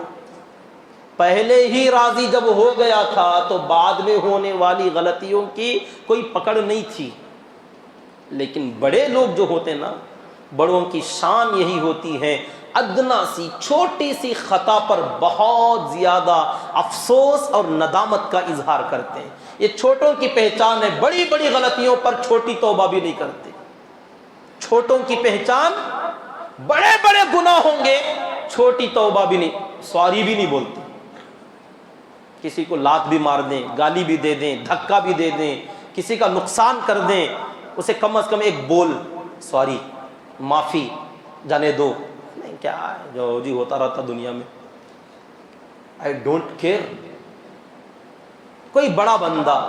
Speaker 1: پہلے ہی راضی جب ہو گیا تھا تو بعد میں ہونے والی غلطیوں کی کوئی پکڑ نہیں تھی۔ لیکن بڑے لوگ جو ہوتے نا، بڑوں کی شان یہی ہوتی ہے، ادنا سی چھوٹی سی خطا پر بہت زیادہ افسوس اور ندامت کا اظہار کرتے ہیں۔ یہ چھوٹوں کی پہچان ہے، بڑی بڑی غلطیوں پر چھوٹی توبہ بھی نہیں کرتے۔ چھوٹوں کی پہچان، بڑے بڑے گناہ ہوں گے، چھوٹی توبہ بھی نہیں، سوری بھی نہیں بولتے۔ کسی کو لات بھی مار دیں، گالی بھی دے دیں، دھکا بھی دے دیں، کسی کا نقصان کر دیں، اسے کم از کم ایک بول سوری، معافی، جانے دو، نہیں کیا ہے جو جی ہوتا رہتا دنیا میں، آئی ڈونٹ کیئر۔ کوئی بڑا بندہ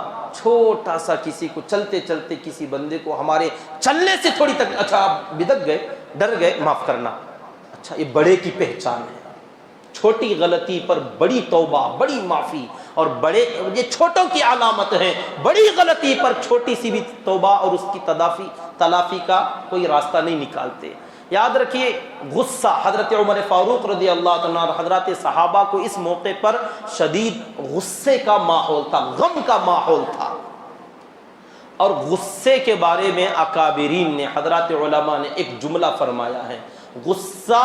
Speaker 1: چھوٹا سا کسی کو چلتے چلتے کسی بندے کو ہمارے چلنے سے تھوڑی تک اچھا آپ بدک گئے، ڈر گئے، معاف کرنا، اچھا یہ بڑے کی پہچان ہے۔ چھوٹی غلطی پر بڑی توبہ، بڑی معافی، اور بڑے یہ چھوٹوں کی علامت ہے۔ بڑی غلطی پر چھوٹی سی بھی توبہ اور اس کی تلافی کا کوئی راستہ نہیں نکالتے۔ یاد رکھیے غصہ، حضرت عمر فاروق رضی اللہ عنہ اور حضرات صحابہ کو اس موقع پر شدید غصے کا ماحول تھا، غم کا ماحول تھا۔ اور غصے کے بارے میں اکابرین نے، حضرات علماء نے ایک جملہ فرمایا ہے، غصہ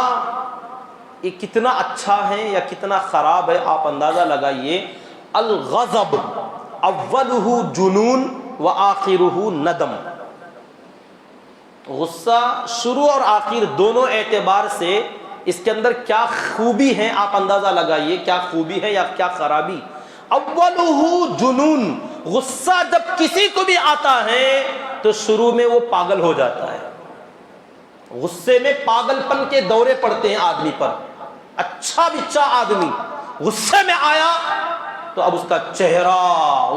Speaker 1: یہ کتنا اچھا ہے یا کتنا خراب ہے آپ اندازہ لگائیے۔ الغضب اولہ جنون و آخرہ ندم، غصہ شروع اور آخر دونوں اعتبار سے اس کے اندر کیا خوبی ہے آپ اندازہ لگائیے، کیا خوبی ہے یا کیا خرابی۔ اولہ جنون، غصہ جب کسی کو بھی آتا ہے تو شروع میں وہ پاگل ہو جاتا ہے، غصے میں پاگل پن کے دورے پڑتے ہیں آدمی پر۔ اچھا بچہ آدمی غصے میں آیا تو اب اس کا چہرہ،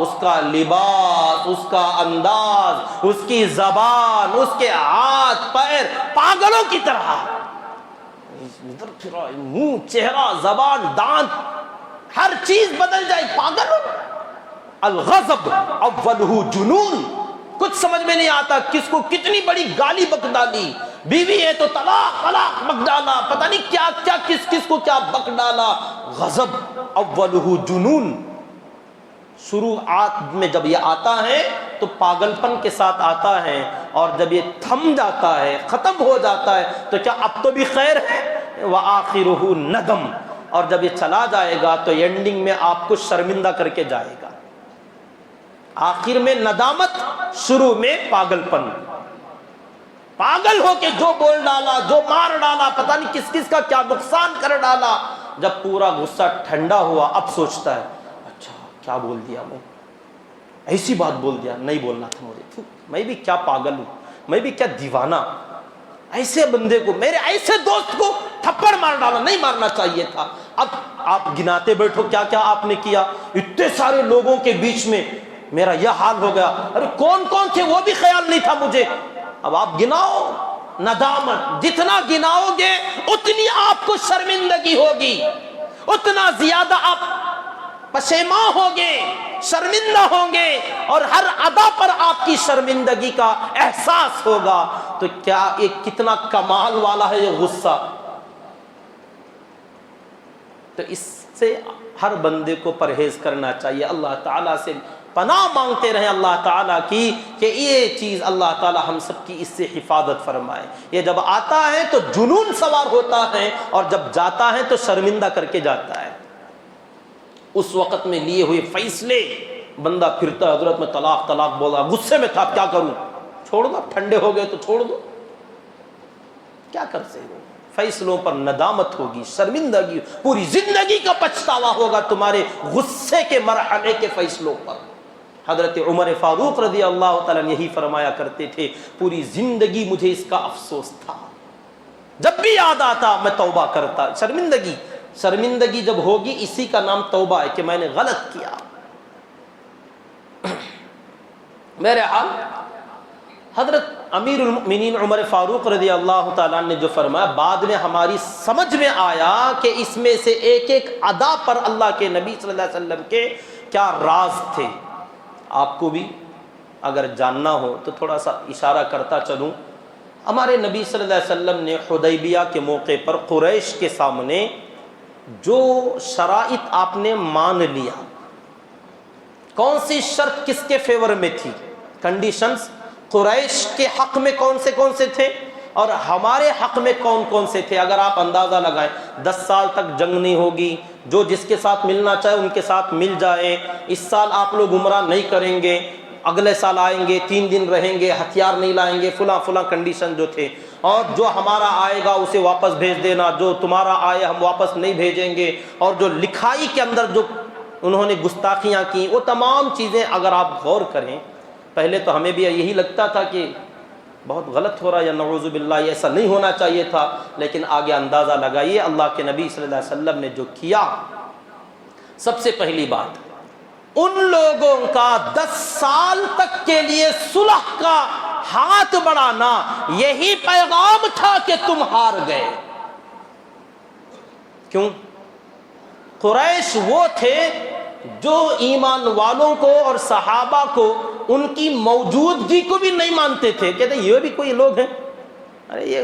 Speaker 1: اس کا لباس، اس کا انداز، اس کی زبان، اس کے ہاتھ پیر پاگلوں کی طرح، ادھر پھرا، منہ، چہرہ، زبان، دانت، ہر چیز بدل جائے، پاگل ہو۔ الغضب اولہ جنون، کچھ سمجھ میں نہیں آتا کس کو کتنی بڑی گالی بک ڈالی، بیوی ہے تو طلاق طلاق بک ڈالا، پتہ نہیں کیا کیا کس کو کیا بک ڈالا۔ غضب اولہ جنون، شروعات میں جب یہ آتا ہے تو پاگل پن کے ساتھ آتا ہے، اور جب یہ تھم جاتا ہے، ختم ہو جاتا ہے تو کیا اب تو بھی خیر ہے۔ وآخرہ ندم، اور جب یہ چلا جائے گا تو اینڈنگ میں آپ کو شرمندہ کر کے جائے گا۔ آخر میں ندامت، شروع میں پاگل پن، پاگل ہو کے جو بول ڈالا، جو مار ڈالا، پتہ نہیں کس کس کا کیا نقصان کر ڈالا۔ جب پورا غصہ ٹھنڈا ہوا اب سوچتا ہے اچھا کیا بول دیا، میں ایسی بات بول دیا، نہیں بولنا تھا مجھے، میں بھی کیا پاگل ہوں، میں بھی کیا دیوانہ، ایسے بندے کو، میرے ایسے دوست کو تھپڑ مار ڈالا، نہیں مارنا چاہیے تھا۔ اب آپ گناتے بیٹھو کیا کیا آپ نے کیا، اتنے سارے لوگوں کے بیچ میں میرا یہ حال ہو گیا، ارے کون کون تھے وہ بھی خیال نہیں تھا مجھے۔ اب آپ گناؤ، ندامت، جتنا گناؤ گے اتنی آپ کو شرمندگی ہوگی، اتنا زیادہ آپ پشیماں ہوگے، شرمندہ ہوں گے، اور ہر ادا پر آپ کی شرمندگی کا احساس ہوگا۔ تو کیا یہ کتنا کمال والا ہے یہ غصہ۔ تو اس سے ہر بندے کو پرہیز کرنا چاہیے، اللہ تعالیٰ سے پناہ مانگتے رہیں اللہ تعالیٰ کی کہ یہ چیز اللہ تعالیٰ ہم سب کی اس سے حفاظت فرمائے۔ یہ جب آتا ہے تو جنون سوار ہوتا ہے، اور جب جاتا ہے تو شرمندہ کر کے جاتا ہے۔ اس وقت میں لیے ہوئے فیصلے، بندہ پھرتا ہے حضرت میں طلاق طلاق بولا، غصے میں تھا کیا کروں، چھوڑ دو، ٹھنڈے ہو گئے تو چھوڑ دو، کیا کر سکتے ہو۔ فیصلوں پر ندامت ہوگی، شرمندگی، پوری زندگی کا پچھتاوا ہوگا تمہارے غصے کے مرحلے کے فیصلوں پر۔ حضرت عمر فاروق رضی اللہ تعالیٰ یہی فرمایا کرتے تھے، پوری زندگی مجھے اس کا افسوس تھا، جب بھی یاد آتا میں توبہ کرتا۔ شرمندگی جب ہوگی اسی کا نام توبہ ہے کہ میں نے غلط کیا۔ میرے حال حضرت امیر المؤمنین عمر فاروق رضی اللہ تعالیٰ نے جو فرمایا، بعد میں ہماری سمجھ میں آیا کہ اس میں سے ایک ایک ادا پر اللہ کے نبی صلی اللہ علیہ وسلم کے کیا راز تھے۔ آپ کو بھی اگر جاننا ہو تو تھوڑا سا اشارہ کرتا چلوں۔ ہمارے نبی صلی اللہ علیہ وسلم نے حدیبیہ کے موقع پر قریش کے سامنے جو شرائط آپ نے مان لیا، کون سی شرط کس کے فیور میں تھی، کنڈیشنز قریش کے حق میں کون سے تھے اور ہمارے حق میں کون کون سے تھے، اگر آپ اندازہ لگائیں 10 سال تک جنگ نہیں ہوگی، جو جس کے ساتھ ملنا چاہے ان کے ساتھ مل جائے، اس سال آپ لوگ عمرہ نہیں کریں گے، اگلے سال آئیں گے 3 دن رہیں گے، ہتھیار نہیں لائیں گے، فلاں کنڈیشن جو تھے، اور جو ہمارا آئے گا اسے واپس بھیج دینا، جو تمہارا آئے ہم واپس نہیں بھیجیں گے، اور جو لکھائی کے اندر جو انہوں نے گستاخیاں کی، وہ تمام چیزیں اگر آپ غور کریں، پہلے تو ہمیں بھی یہی لگتا تھا کہ بہت غلط ہو رہا ہے یا نعوذ باللہ ایسا نہیں ہونا چاہیے تھا، لیکن آگے اندازہ لگائیے اللہ کے نبی صلی اللہ علیہ وسلم نے جو کیا۔ سب سے پہلی بات، ان لوگوں کا 10 سال تک کے لیے صلح کا ہاتھ بڑھانا یہی پیغام تھا کہ تم ہار گئے۔ کیوں؟ قریش وہ تھے جو ایمان والوں کو اور صحابہ کو ان کی موجودگی کو بھی نہیں مانتے تھے، کہتے یہ بھی کوئی لوگ ہیں، ارے یہ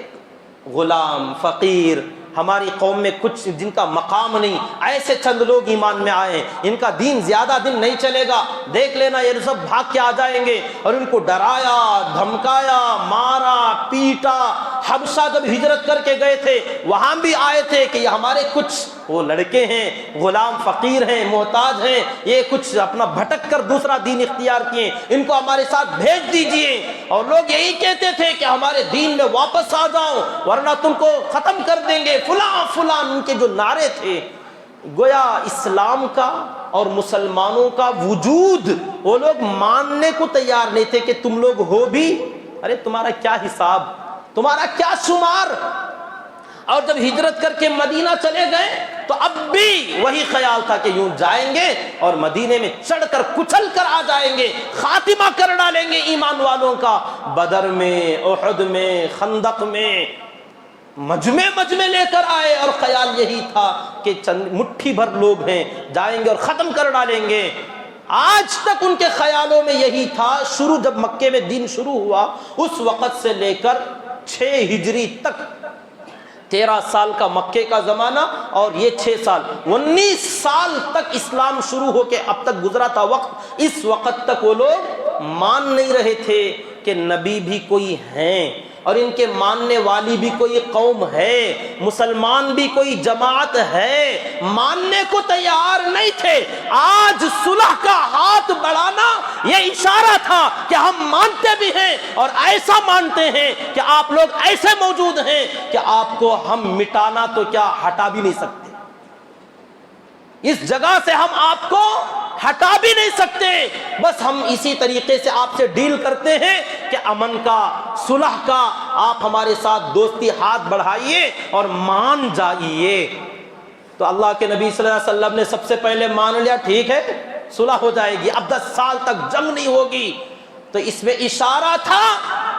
Speaker 1: غلام فقیر، ہماری قوم میں کچھ جن کا مقام نہیں، ایسے چند لوگ ایمان میں آئے، ان کا دین زیادہ دن نہیں چلے گا، دیکھ لینا یہ سب بھاگ کے آ جائیں گے۔ اور ان کو ڈرایا، دھمکایا، مارا، پیٹا۔ حبشہ جب ہجرت کر کے گئے تھے وہاں بھی آئے تھے کہ یہ ہمارے کچھ وہ لڑکے ہیں، غلام فقیر ہیں، محتاج ہیں، یہ کچھ اپنا بھٹک کر دوسرا دین اختیار کیے، ان کو ہمارے ساتھ بھیج دیجئے۔ اور لوگ یہی کہتے تھے کہ ہمارے دین میں واپس آ جاؤ ورنہ تم کو ختم کر دیں گے، فلاں ان کے جو نعرے تھے، گویا اسلام کا اور مسلمانوں کا وجود وہ لوگ ماننے کو تیار نہیں تھے کہ تم لوگ ہو بھی، ارے تمہارا کیا حساب، تمہارا کیا شمار۔ اور جب ہجرت کر کے مدینہ چلے گئے تو اب بھی وہی خیال تھا کہ یوں جائیں گے اور مدینے میں چڑھ کر کچل کر آ جائیں گے، خاتمہ کر ڈالیں گے ایمان والوں کا۔ بدر میں، احد میں، خندق میں مجمع لے کر آئے اور خیال یہی تھا کہ چند مٹھی بھر لوگ ہیں، جائیں گے اور ختم کر ڈالیں گے۔ آج تک ان کے خیالوں میں یہی تھا۔ جب مکے میں دین شروع ہوا اس وقت سے لے کر 6 ہجری تک، 13 سال کا مکے کا زمانہ اور یہ 6 سال، 19 سال تک اسلام شروع ہو کے اب تک گزرا تھا وقت، اس وقت تک وہ لوگ مان نہیں رہے تھے کہ نبی بھی کوئی ہیں اور ان کے ماننے والی بھی کوئی قوم ہے، مسلمان بھی کوئی جماعت ہے، ماننے کو تیار نہیں تھے۔ آج صلح کا ہاتھ بڑھانا یہ اشارہ تھا کہ ہم مانتے بھی ہیں اور ایسا مانتے ہیں کہ آپ لوگ ایسے موجود ہیں کہ آپ کو ہم مٹانا تو کیا ہٹا بھی نہیں سکتے، اس جگہ سے ہم آپ کو ہٹا بھی نہیں سکتے، بس ہم اسی طریقے سے آپ سے ڈیل کرتے ہیں کہ امن کا، صلح کا، آپ ہمارے ساتھ دوستی ہاتھ بڑھائیے اور مان جائیے۔ تو اللہ کے نبی صلی اللہ علیہ وسلم نے سب سے پہلے مان لیا، ٹھیک ہے صلح ہو جائے گی، اب 10 سال تک جنگ نہیں ہوگی۔ تو اس میں اشارہ تھا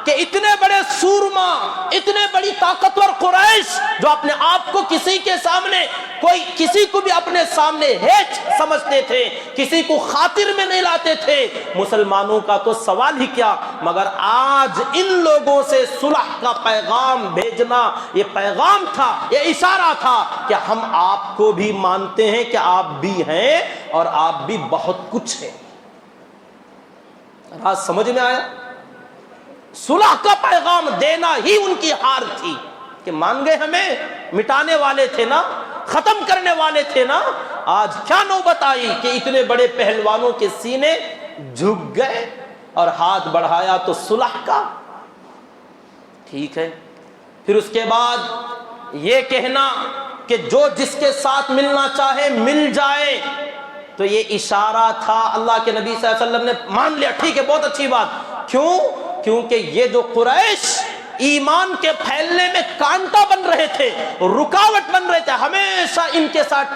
Speaker 1: کہ اتنے بڑے سورما، اتنے بڑی طاقتور قریش جو اپنے آپ کو کسی کے سامنے، کوئی کسی کو بھی اپنے سامنے ہیچ سمجھتے تھے، کسی کو خاطر میں نہیں لاتے تھے، مسلمانوں کا تو سوال ہی کیا، مگر آج ان لوگوں سے صلح کا پیغام بھیجنا یہ پیغام تھا، یہ اشارہ تھا کہ ہم آپ کو بھی مانتے ہیں کہ آپ بھی ہیں اور آپ بھی بہت کچھ ہیں۔ راز سمجھ میں آیا؟ صلح کا پیغام دینا ہی ان کی ہار تھی کہ مان گئے، ہمیں مٹانے والے تھے نا، ختم کرنے والے تھے نا۔ آج کیا نوبت آئی کہ اتنے بڑے پہلوانوں کے سینے جھک گئے اور ہاتھ بڑھایا تو صلح کا، ٹھیک ہے۔ پھر اس کے بعد یہ کہنا کہ جو جس کے ساتھ ملنا چاہے مل جائے، تو یہ اشارہ تھا، اللہ کے نبی صلی اللہ علیہ وسلم نے مان لیا، ٹھیک ہے بہت اچھی بات۔ کیوں؟ کیونکہ یہ جو قریش ایمان کے پھیلنے میں کانٹا بن رہے تھے، رکاوٹ بن رہے تھے، ہمیشہ ان کے ساتھ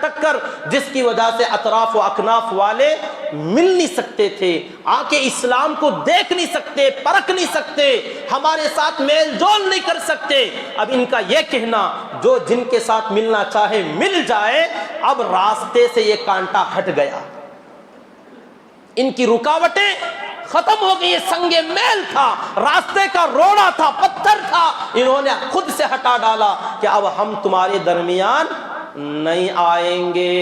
Speaker 1: ٹکر، جس کی وجہ سے اطراف و اکناف والے مل نہیں سکتے تھے، آ کے اسلام کو دیکھ نہیں سکتے، پرکھ نہیں سکتے، ہمارے ساتھ میل جول نہیں کر سکتے۔ اب ان کا یہ کہنا جو جن کے ساتھ ملنا چاہے مل جائے، اب راستے سے یہ کانٹا ہٹ گیا، ان کی رکاوٹیں ختم ہو گئی، یہ سنگ میل تھا، راستے کا روڑا تھا، پتھر تھا، انہوں نے خود سے ہٹا ڈالا کہ اب ہم تمہارے درمیان نہیں آئیں گے،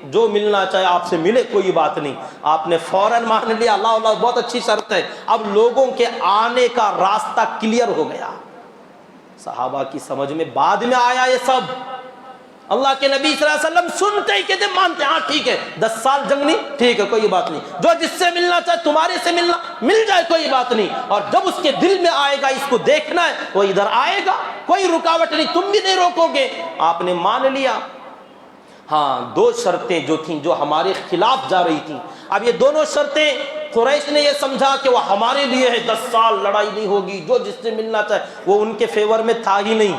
Speaker 1: جو ملنا چاہے آپ سے ملے، کوئی بات نہیں۔ آپ نے فوراً مان لیا، اللہ بہت اچھی شرط ہے، اب لوگوں کے آنے کا راستہ کلیئر ہو گیا۔ صحابہ کی سمجھ میں بعد میں آیا یہ سب، اللہ کے نبی صلی اللہ علیہ وسلم سنتے ہی کہتے مانتے، ہاں ٹھیک ہے 10 سال جنگ نہیں، ٹھیک ہے کوئی بات نہیں، جو جس سے ملنا چاہے تمہارے سے ملنا مل جائے، کوئی بات نہیں، اور جب اس کے دل میں آئے گا اس کو دیکھنا ہے وہ ادھر آئے گا، کوئی رکاوٹ نہیں، تم بھی نہیں روکو گے۔ آپ نے مان لیا۔ ہاں 2 شرطیں جو تھیں جو ہمارے خلاف جا رہی تھیں، اب یہ دونوں شرطیں قریش نے یہ سمجھا کہ وہ ہمارے لیے ہے، 10 سال لڑائی نہیں ہوگی، جو جس سے ملنا چاہے، وہ ان کے فیور میں تھا ہی نہیں،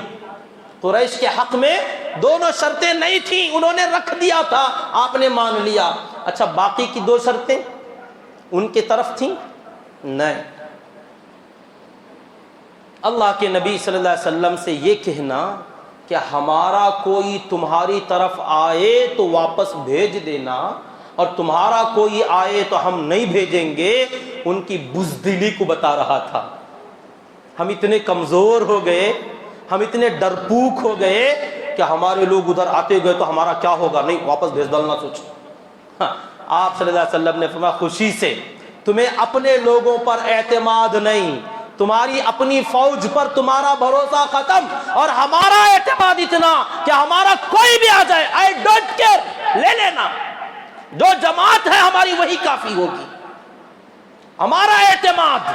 Speaker 1: قریش کے حق میں دونوں شرطیں نہیں تھیں، انہوں نے رکھ دیا تھا، آپ نے مان لیا۔ اچھا باقی کی 2 شرطیں ان کی طرف تھیں؟ نہیں۔ اللہ کے نبی صلی اللہ علیہ وسلم سے یہ کہنا کہ ہمارا کوئی تمہاری طرف آئے تو واپس بھیج دینا، اور تمہارا کوئی آئے تو ہم نہیں بھیجیں گے، ان کی بزدلی کو بتا رہا تھا۔ ہم اتنے کمزور ہو گئے، ہم اتنے ڈرپوک ہو گئے کہ ہمارے لوگ ادھر آتے گئے تو ہمارا کیا ہوگا، نہیں واپس بھیج ڈالنا سوچو۔ آپ صلی اللہ علیہ وسلم نے فرمایا خوشی سے، تمہیں اپنے لوگوں پر اعتماد نہیں، تمہاری اپنی فوج پر تمہارا بھروسہ ختم، اور ہمارا اعتماد اتنا کہ ہمارا کوئی بھی آ جائے آئی ڈونٹ کیئر، لے لینا، جو جماعت ہے ہماری وہی کافی ہوگی۔ ہمارا اعتماد،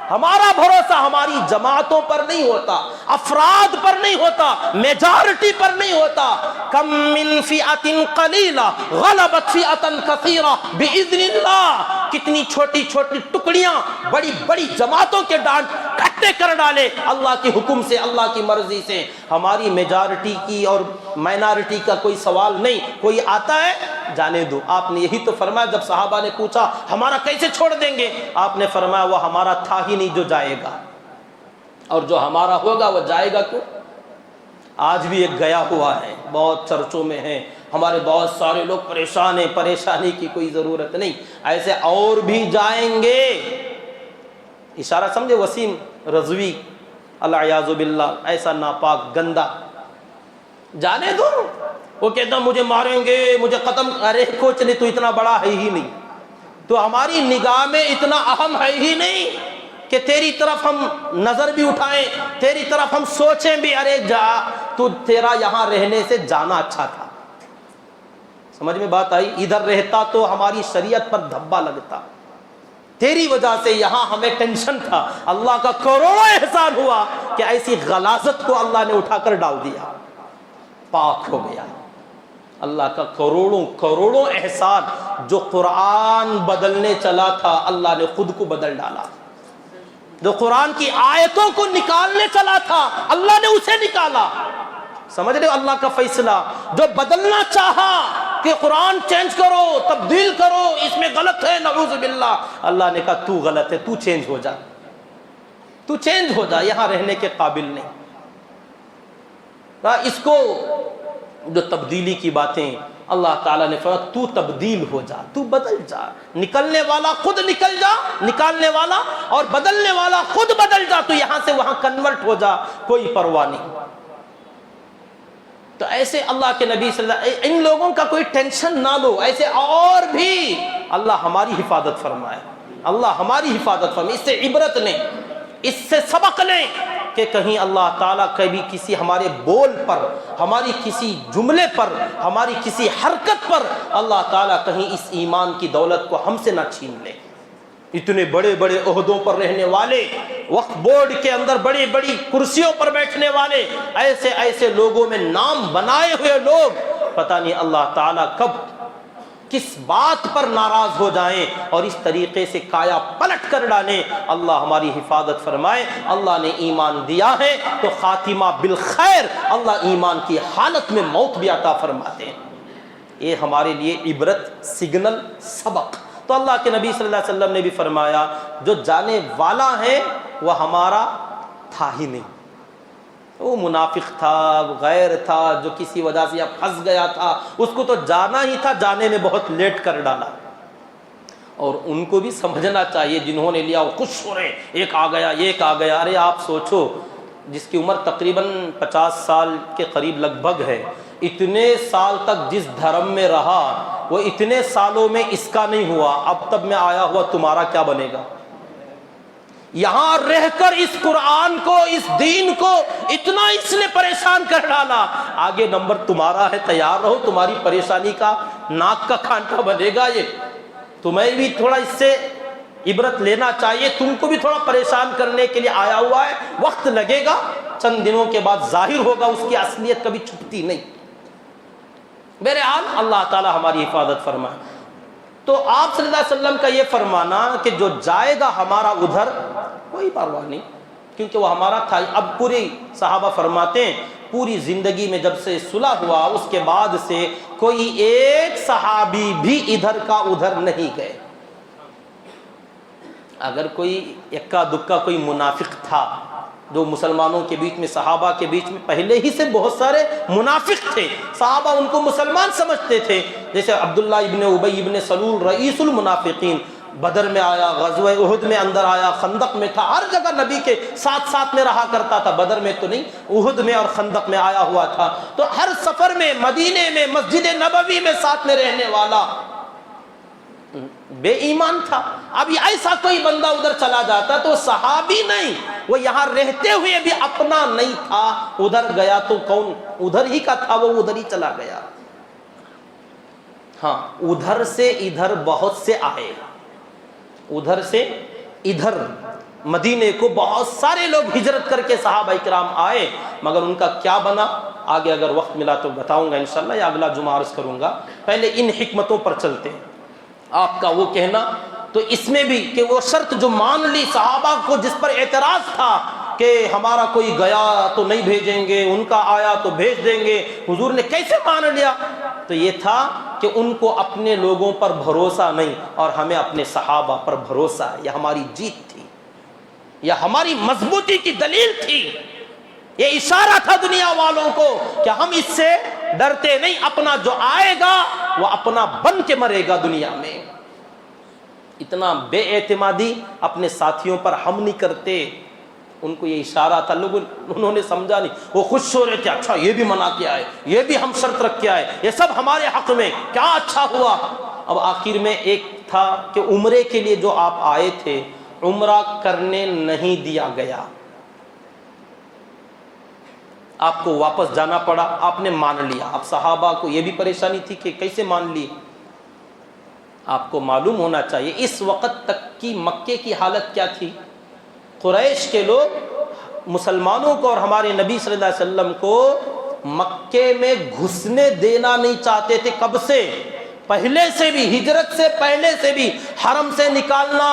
Speaker 1: ہمارا بھروسہ ہماری جماعتوں پر نہیں ہوتا، افراد پر نہیں ہوتا، میجارٹی پر نہیں ہوتا۔ کم من فئۃ قلیلہ غلبت فئۃ کثیرہ باذن اللہ، کتنی چھوٹی چھوٹی ٹکڑیاں بڑی بڑی جماعتوں کے ڈانٹ کھٹے کر ڈالے اللہ کے حکم سے، اللہ کی مرضی سے۔ ہماری میجارٹی کی اور مائنارٹی کا کوئی سوال نہیں، کوئی آتا ہے جانے دو۔ آپ نے یہی تو فرمایا جب صحابہ نے پوچھا ہمارا کیسے چھوڑ دیں گے، آپ نے فرمایا وہ ہمارا تھا ہی نہیں جو جائے گا، اور جو ہمارا ہوگا وہ جائے گا کیوں؟ آج بھی ایک گیا ہوا ہے، بہت چرچوں میں ہے، ہمارے بہت سارے لوگ پریشان ہیں، پریشانی کی کوئی ضرورت نہیں، ایسے اور بھی جائیں گے۔ اشارہ سمجھے؟ وسیم رضوی العیاذ باللہ، ایسا ناپاک گندا، جانے دو، وہ کہتا مجھے ماریں گے، مجھے ختم، ارے کچھ نہیں، تو اتنا بڑا ہے ہی نہیں، تو ہماری نگاہ میں اتنا اہم ہے ہی نہیں کہ تیری طرف ہم نظر بھی اٹھائیں، تیری طرف ہم سوچیں بھی، ارے جا، تو تیرا یہاں رہنے سے جانا اچھا تھا۔ سمجھ میں بات آئی؟ ادھر رہتا تو ہماری شریعت پر دھبا لگتا، تیری وجہ سے یہاں ہمیں ٹینشن تھا۔ اللہ کا کروڑوں احسان ہوا کہ ایسی غلاظت کو اللہ نے اٹھا کر ڈال دیا، پاک ہو گیا۔ اللہ کا کروڑوں کروڑوں احسان، جو قرآن بدلنے چلا تھا اللہ نے خود کو بدل ڈالا، جو قرآن کی آیتوں کو نکالنے چلا تھا اللہ نے اسے نکالا۔ سمجھ رہے ہو اللہ کا فیصلہ؟ جو بدلنا چاہا کہ قرآن چینج کرو، تبدیل کرو، اس میں غلط ہے، نعوذ باللہ، اللہ نے کہا تو غلط ہے، تو چینج ہو جا، تو چینج ہو جا، یہاں رہنے کے قابل نہیں۔ اس کو جو تبدیلی کی باتیں اللہ تعالیٰ نے فرمایا تو تبدیل ہو جا، تو بدل جا، نکلنے والا خود نکل جا، نکالنے والا اور بدلنے والا خود بدل جا، تو یہاں سے وہاں کنورٹ ہو جا، کوئی پرواہ نہیں۔ تو ایسے اللہ کے نبی صلی اللہ علیہ وسلم، ان لوگوں کا کوئی ٹینشن نہ لو، ایسے اور بھی اللہ ہماری حفاظت فرمائے، اللہ ہماری حفاظت فرمائے۔ اس سے عبرت لیں، اس سے سبق لیں کہ کہیں اللہ تعالیٰ کبھی کسی ہمارے بول پر، ہماری کسی جملے پر، ہماری کسی حرکت پر اللہ تعالیٰ کہیں اس ایمان کی دولت کو ہم سے نہ چھین لے۔ اتنے بڑے بڑے عہدوں پر رہنے والے، وقف بورڈ کے اندر بڑی بڑی کرسیوں پر بیٹھنے والے، ایسے ایسے لوگوں میں نام بنائے ہوئے لوگ، پتہ نہیں اللہ تعالیٰ کب کس بات پر ناراض ہو جائیں اور اس طریقے سے کایا پلٹ کر ڈالیں۔ اللہ ہماری حفاظت فرمائے۔ اللہ نے ایمان دیا ہے تو خاتمہ بالخیر، اللہ ایمان کی حالت میں موت بھی عطا فرماتے ہیں۔ یہ ہمارے لیے عبرت، سگنل، سبق۔ تو اللہ کے نبی صلی اللہ علیہ وسلم نے بھی فرمایا جو جانے والا ہے وہ ہمارا تھا ہی نہیں، وہ منافق تھا، غیر تھا، جو کسی وجہ سے اب پھنس گیا تھا، اس کو تو جانا ہی تھا، جانے میں بہت لیٹ کر ڈالا۔ اور ان کو بھی سمجھنا چاہیے جنہوں نے لیا، وہ خوش ہو رہے، ایک آ گیا، ایک آ گیا۔ ارے آپ سوچو، جس کی عمر تقریباً 50 سال کے قریب لگ بھگ ہے، اتنے سال تک جس دھرم میں رہا، وہ اتنے سالوں میں اس کا نہیں ہوا، اب تب میں آیا ہوا تمہارا کیا بنے گا؟ یہاں رہ کر اس قرآن کو، اس دین کو اتنا اس نے پریشان کر ڈالا، آگے نمبر تمہارا ہے، تیار رہو، تمہاری پریشانی کا ناک کا کانٹا بنے گا یہ۔ تمہیں بھی تھوڑا اس سے عبرت لینا چاہیے، تم کو بھی تھوڑا پریشان کرنے کے لیے آیا ہوا ہے، وقت لگے گا، چند دنوں کے بعد ظاہر ہوگا، اس کی اصلیت کبھی چھپتی نہیں۔ بہرحال اللہ تعالی ہماری حفاظت فرمائے۔ تو آپ صلی اللہ علیہ وسلم کا یہ فرمانا کہ جو جائے گا ہمارا ادھر، کوئی پرواہ نہیں، کیونکہ وہ ہمارا تھا۔ اب پوری صحابہ فرماتے ہیں پوری زندگی میں جب سے صلح ہوا اس کے بعد سے کوئی ایک صحابی بھی ادھر کا ادھر نہیں گئے۔ اگر کوئی اکا دکا کوئی منافق تھا، جو مسلمانوں کے بیچ میں، صحابہ کے بیچ میں پہلے ہی سے بہت سارے منافق تھے، صحابہ ان کو مسلمان سمجھتے تھے، جیسے عبداللہ ابن ابی ابن سلول رئیس المنافقین، بدر میں آیا، غزوہ احد میں اندر آیا، خندق میں تھا، ہر جگہ نبی کے ساتھ ساتھ میں رہا کرتا تھا، بدر میں تو نہیں، احد میں اور خندق میں آیا ہوا تھا، تو ہر سفر میں، مدینے میں، مسجد نبوی میں ساتھ میں رہنے والا بے ایمان تھا۔ اب ایسا کوئی بندہ ادھر چلا جاتا تو صحابی نہیں، وہ یہاں رہتے ہوئے بھی اپنا نہیں تھا، ادھر گیا تو کون ادھر ہی کا تھا، وہ ادھر ہی چلا گیا۔ ہاں، ادھر سے ادھر بہت سے آئے، ادھر سے ادھر مدینے کو بہت سارے لوگ ہجرت کر کے صحابہ کرام آئے، مگر ان کا کیا بنا آگے اگر وقت ملا تو بتاؤں گا انشاءاللہ، یا اگلا جمعہ عرض کروں گا۔ پہلے ان حکمتوں پر چلتے ہیں۔ آپ کا وہ کہنا تو اس میں بھی کہ وہ شرط جو مان لی صحابہ کو، جس پر اعتراض تھا کہ ہمارا کوئی گیا تو نہیں بھیجیں گے، ان کا آیا تو بھیج دیں گے، حضور نے کیسے مان لیا؟ تو یہ تھا کہ ان کو اپنے لوگوں پر بھروسہ نہیں، اور ہمیں اپنے صحابہ پر بھروسہ ہے۔ یہ ہماری جیت تھی، یہ ہماری مضبوطی کی دلیل تھی۔ یہ اشارہ تھا دنیا والوں کو کہ ہم اس سے ڈرتے نہیں، اپنا جو آئے گا وہ اپنا بن کے مرے گا دنیا میں۔ اتنا بے اعتمادی اپنے ساتھیوں پر ہم نہیں کرتے۔ ان کو یہ اشارہ تھا، انہوں نے سمجھا نہیں، وہ خوش ہو رہے تھے، اچھا یہ بھی منع کیا ہے، یہ بھی ہم شرط رکھ کے آئے، یہ سب ہمارے حق میں، کیا اچھا ہوا۔ اب آخر میں ایک تھا کہ عمرے کے لیے جو آپ آئے تھے عمرہ کرنے نہیں دیا گیا، آپ کو واپس جانا پڑا، آپ نے مان لیا۔ اب صحابہ کو یہ بھی پریشانی تھی کہ کیسے مان لی۔ آپ کو معلوم ہونا چاہیے اس وقت تک کی مکے کی حالت کیا تھی۔ قریش کے لوگ مسلمانوں کو اور ہمارے نبی صلی اللہ علیہ وسلم کو مکے میں گھسنے دینا نہیں چاہتے تھے۔ کب سے؟ پہلے سے بھی، ہجرت سے پہلے سے بھی حرم سے نکالنا،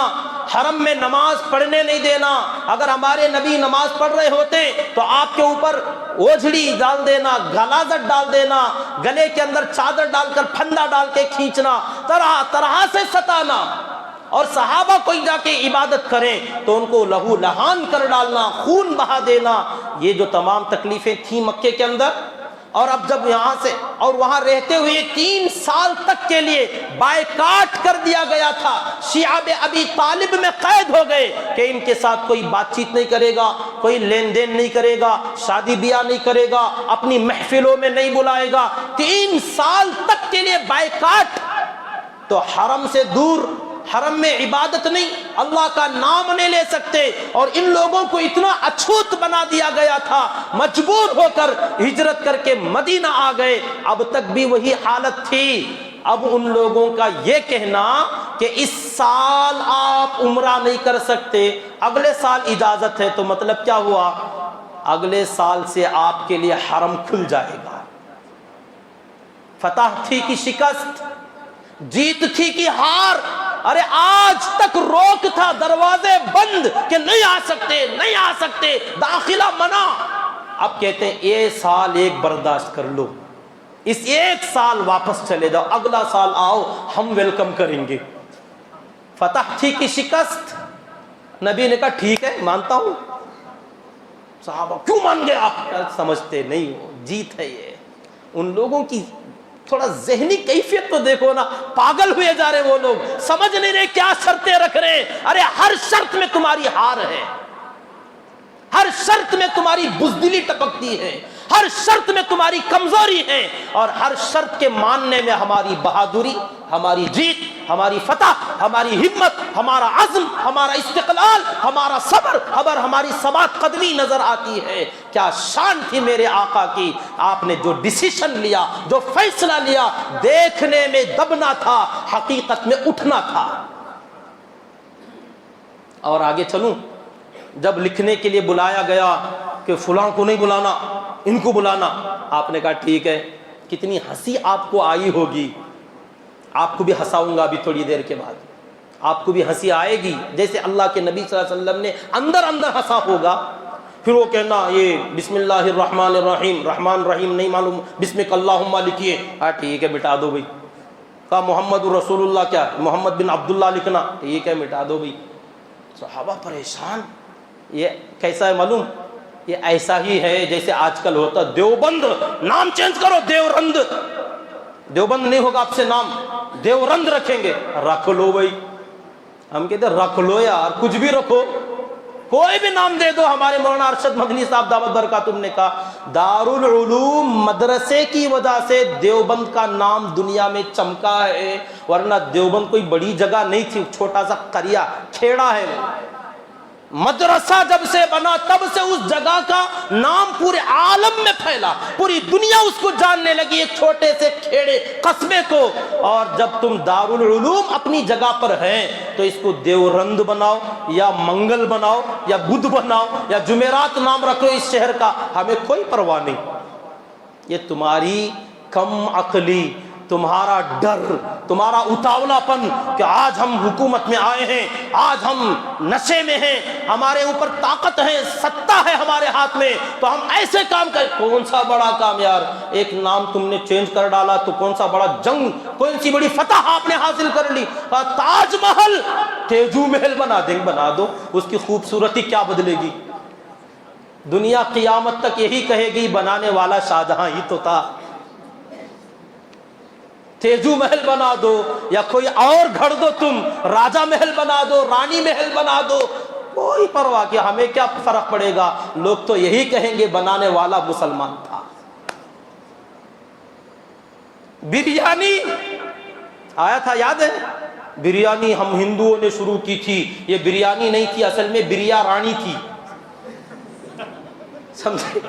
Speaker 1: حرم میں نماز پڑھنے نہیں دینا۔ اگر ہمارے نبی نماز پڑھ رہے ہوتے تو آپ کے اوپر اوجھڑی ڈال دینا، غلاظت ڈال دینا، گلے کے اندر چادر ڈال کر پھندا ڈال کے کھینچنا، طرح طرح سے ستانا، اور صحابہ کوئی جا کے عبادت کریں تو ان کو لہو لہان کر ڈالنا، خون بہا دینا۔ یہ جو تمام تکلیفیں تھیں مکے کے اندر، اور اب جب یہاں سے اور وہاں رہتے ہوئے 3 سال تک کے لیے بائیکاٹ کر دیا گیا تھا، شیعہ ابی طالب میں قید ہو گئے کہ ان کے ساتھ کوئی بات چیت نہیں کرے گا، کوئی لین دین نہیں کرے گا، شادی بیاہ نہیں کرے گا، اپنی محفلوں میں نہیں بلائے گا۔ 3 سال تک کے لیے بائیکاٹ، تو حرم سے دور، حرم میں عبادت نہیں، اللہ کا نام نہیں لے سکتے، اور ان لوگوں کو اتنا اچھوت بنا دیا گیا تھا، مجبور ہو کر ہجرت کر کے مدینہ آ گئے۔ اب تک بھی وہی حالت تھی۔ اب ان لوگوں کا یہ کہنا کہ اس سال آپ عمرہ نہیں کر سکتے، اگلے سال اجازت ہے، تو مطلب کیا ہوا؟ اگلے سال سے آپ کے لیے حرم کھل جائے گا۔ فتح تھی کہ شکست، جیت تھی کہ ہار؟ ارے آج تک روک تھا، دروازے بند کہ نہیں آ سکتے، نہیں آ سکتے، داخلہ منع۔ اب کہتے ہیں یہ سال ایک برداشت کر لو، اس ایک سال واپس چلے جاؤ، اگلا سال آؤ ہم ویلکم کریں گے۔ فتح تھی کہ شکست؟ نبی نے کہا ٹھیک ہے مانتا ہوں۔ صحابہ کیوں مان گئے آپ؟ سمجھتے نہیں ہو، جیت ہے یہ۔ ان لوگوں کی تھوڑا ذہنی کیفیت تو دیکھو نا، پاگل ہوئے جا رہے وہ لوگ، سمجھ نہیں رہے کیا شرطیں رکھ رہے۔ ارے ہر شرط میں تمہاری ہار ہے، ہر شرط میں تمہاری بزدلی ٹپکتی ہے، ہر شرط میں تمہاری کمزوری ہے، اور ہر شرط کے ماننے میں ہماری بہادری، ہماری جیت، ہماری فتح، ہماری ہمت، ہمارا عزم، ہمارا استقلال، ہمارا صبر، ہماری ثبات قدمی نظر آتی ہے۔ کیا شان تھی میرے آقا کی، آپ نے جو ڈیسیشن لیا، جو فیصلہ لیا، دیکھنے میں دبنا تھا، حقیقت میں اٹھنا تھا۔ اور آگے چلوں، جب لکھنے کے لیے بلایا گیا کہ فلاں کو نہیں بلانا، ان کو بلانا، آپ نے کہا ٹھیک ہے۔ کتنی ہنسی آپ کو آئی ہوگی، آپ کو بھی ہنساؤں گا ابھی تھوڑی دیر کے بعد، آپ کو بھی ہنسی آئے گی جیسے اللہ کے نبی صلی اللہ علیہ وسلم نے اندر اندر ہنسا ہوگا۔ پھر وہ کہنا یہ بسم اللہ الرحمن الرحیم، رحمان رحیم نہیں معلوم، بسمک اللہم لکھیے، ٹھیک ہے مٹا دو بھائی۔ کہا محمد رسول اللہ، کیا محمد بن عبداللہ لکھنا، ٹھیک ہے مٹا دو بھائی۔ صحابہ پریشان۔ یہ کیسا ہے معلوم؟ یہ ایسا ہی ہے جیسے آج کل ہوتا دیوبند، نام چینج کرو دیورند، دیوبند نہیں ہوگا آپ سے نام، دیورند رکھیں گے۔ رکھ لو بھائی، ہم کہتے ہیں رکھ لو یار، کچھ بھی رکھو، کوئی بھی نام دے دو۔ ہمارے مولانا ارشد مدنی صاحب دعوت برکاتہم نے کہا دارالعلوم مدرسے کی وجہ سے دیوبند کا نام دنیا میں چمکا ہے، ورنہ دیوبند کوئی بڑی جگہ نہیں تھی، چھوٹا سا قریہ کھیڑا ہے۔ مدرسہ جب سے بنا تب سے اس جگہ کا نام پورے عالم میں پھیلا، پوری دنیا اس کو جاننے لگی، ایک چھوٹے سے کھیڑے قصبے کو۔ اور جب تم دارالعلوم اپنی جگہ پر ہیں تو اس کو دیورند بناؤ یا منگل بناؤ یا بدھ بناؤ یا جمعرات نام رکھو اس شہر کا، ہمیں کوئی پرواہ نہیں۔ یہ تمہاری کم عقلی، تمہارا ڈر، تمہارا اتاولا پن کہ آج ہم حکومت میں آئے ہیں، آج ہم نشے میں ہیں، ہمارے اوپر طاقت ہے، ستا ہے ہمارے ہاتھ میں، تو ہم ایسے کام کریں۔ کون سا بڑا کام یار، ایک نام تم نے چینج کر ڈالا تو کون سا بڑا جنگ، کون سی بڑی فتح آپ نے حاصل کر لی۔ تاج محل تیجو محل بنا دو، اس کی خوبصورتی کیا بدلے گی؟ دنیا قیامت تک یہی کہے گی بنانے والا شاہجہاں ہی تو تھا. تیجو محل بنا دو یا کوئی اور گھڑ دو، تم راجہ محل بنا دو، رانی محل بنا دو، کوئی پرواہ کیا، ہمیں کیا فرق پڑے گا. لوگ تو یہی کہیں گے بنانے والا مسلمان تھا. بریانی آیا تھا، یاد ہے؟ بریانی ہم ہندوؤں نے شروع کی تھی. یہ بریانی نہیں تھی، اصل میں بریا رانی تھی. سمجھے؟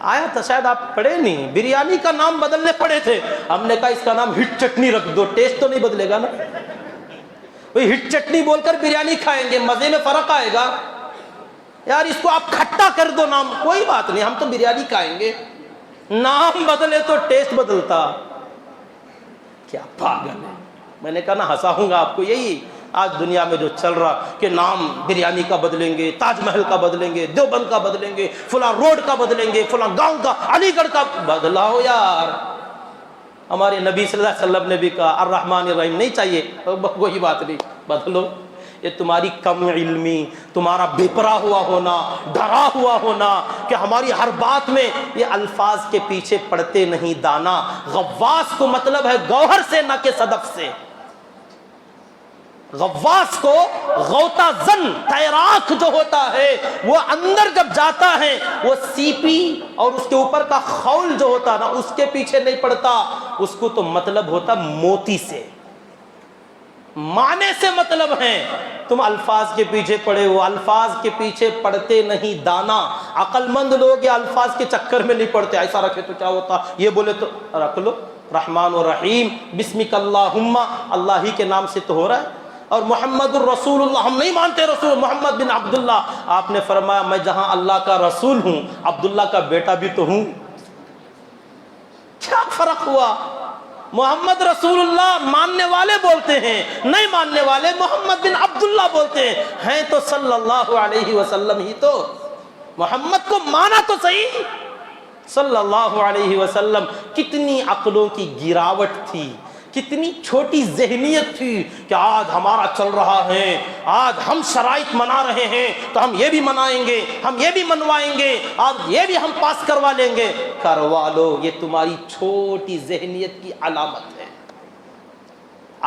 Speaker 1: آیا تھا، شاید آپ پڑھے نہیں. بریانی کا نام بدلنے پڑے تھے. ہم نے کہا اس کا نام ہٹ چٹنی رکھ دو، ٹیسٹ تو نہیں بدلے گا نا. وہی ہٹ چٹنی بول کر بریانی کھائیں گے، مزے میں فرق آئے گا. یار اس کو آپ کھٹا کر دو نام، کوئی بات نہیں، ہم تو بریانی کھائیں گے. نام بدلے تو ٹیسٹ بدلتا. کیا پاگل ہے. میں نے کہا نا ہنساؤں گا آپ کو. یہی آج دنیا میں جو چل رہا کہ نام بریانی کا بدلیں گے، تاج محل کا بدلیں گے، دیوبند کا بدلیں گے، فلاں روڈ کا بدلیں گے، فلاں گاؤں کا، علی گڑھ کا. بدلاؤ یار. ہمارے نبی صلی اللہ علیہ وسلم نے بھی کہا الرحمن الرحیم نہیں چاہیے، وہی بات نہیں، بدلو. یہ تمہاری کم علمی، تمہارا بھپرا ہوا ہونا، ڈرا ہوا ہونا کہ ہماری ہر بات میں یہ الفاظ کے پیچھے پڑتے نہیں دانا. غواص کو مطلب ہے گوہر سے نہ کہ صدف سے. غواص کو غوطہ زن تیراک جو ہوتا ہے وہ اندر جب جاتا ہے وہ سیپی اور اس کے اوپر کا خول جو ہوتا نا اس کے پیچھے نہیں پڑتا. اس کو تو مطلب ہوتا موتی سے، معنی سے مطلب ہے. تم الفاظ کے پیچھے پڑے ہو، الفاظ کے پیچھے پڑتے نہیں دانا. عقل مند لوگ یہ الفاظ کے چکر میں نہیں پڑتے. ایسا رکھے تو کیا ہوتا، یہ بولے تو رکھ لو. رحمان و رحیم، بسمک اللہم، اللہ ہی کے نام سے تو ہو رہا ہے. اور محمد الرسول اللہ، ہم نہیں مانتے رسول محمد بن عبداللہ. آپ نے فرمایا میں جہاں اللہ کا رسول ہوں عبداللہ کا بیٹا بھی تو ہوں. کیا فرق ہوا؟ محمد رسول اللہ ماننے والے بولتے ہیں، نہیں ماننے والے محمد بن عبداللہ بولتے ہیں تو صلی اللہ علیہ وسلم ہی تو. محمد کو مانا تو صحیح. صلی اللہ علیہ وسلم. کتنی عقلوں کی گراوٹ تھی، کتنی چھوٹی ذہنیت تھی کہ آج ہمارا چل رہا ہے، آج ہم شرائط منا رہے ہیں تو ہم یہ بھی منائیں گے، ہم یہ بھی منوائیں گے، آج یہ بھی ہم پاس کروا لیں گے. کروا لو، یہ تمہاری چھوٹی ذہنیت کی علامت ہے.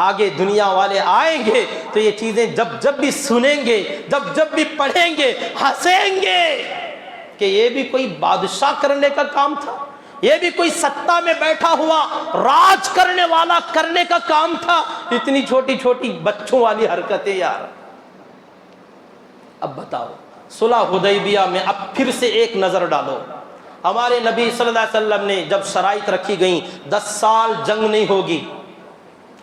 Speaker 1: آگے دنیا والے آئیں گے تو یہ چیزیں جب بھی سنیں گے، جب بھی پڑھیں گے، ہنسیں گے کہ یہ بھی کوئی بادشاہ کرنے کا کام تھا، یہ بھی کوئی ستا میں بیٹھا ہوا راج کرنے والا کرنے کا کام تھا. اتنی چھوٹی چھوٹی بچوں والی حرکتیں یار. اب بتاؤ صلح حدیبیہ میں اب پھر سے ایک نظر ڈالو. ہمارے نبی صلی اللہ علیہ وسلم نے جب شرائط رکھی گئیں 10 سال جنگ نہیں ہوگی،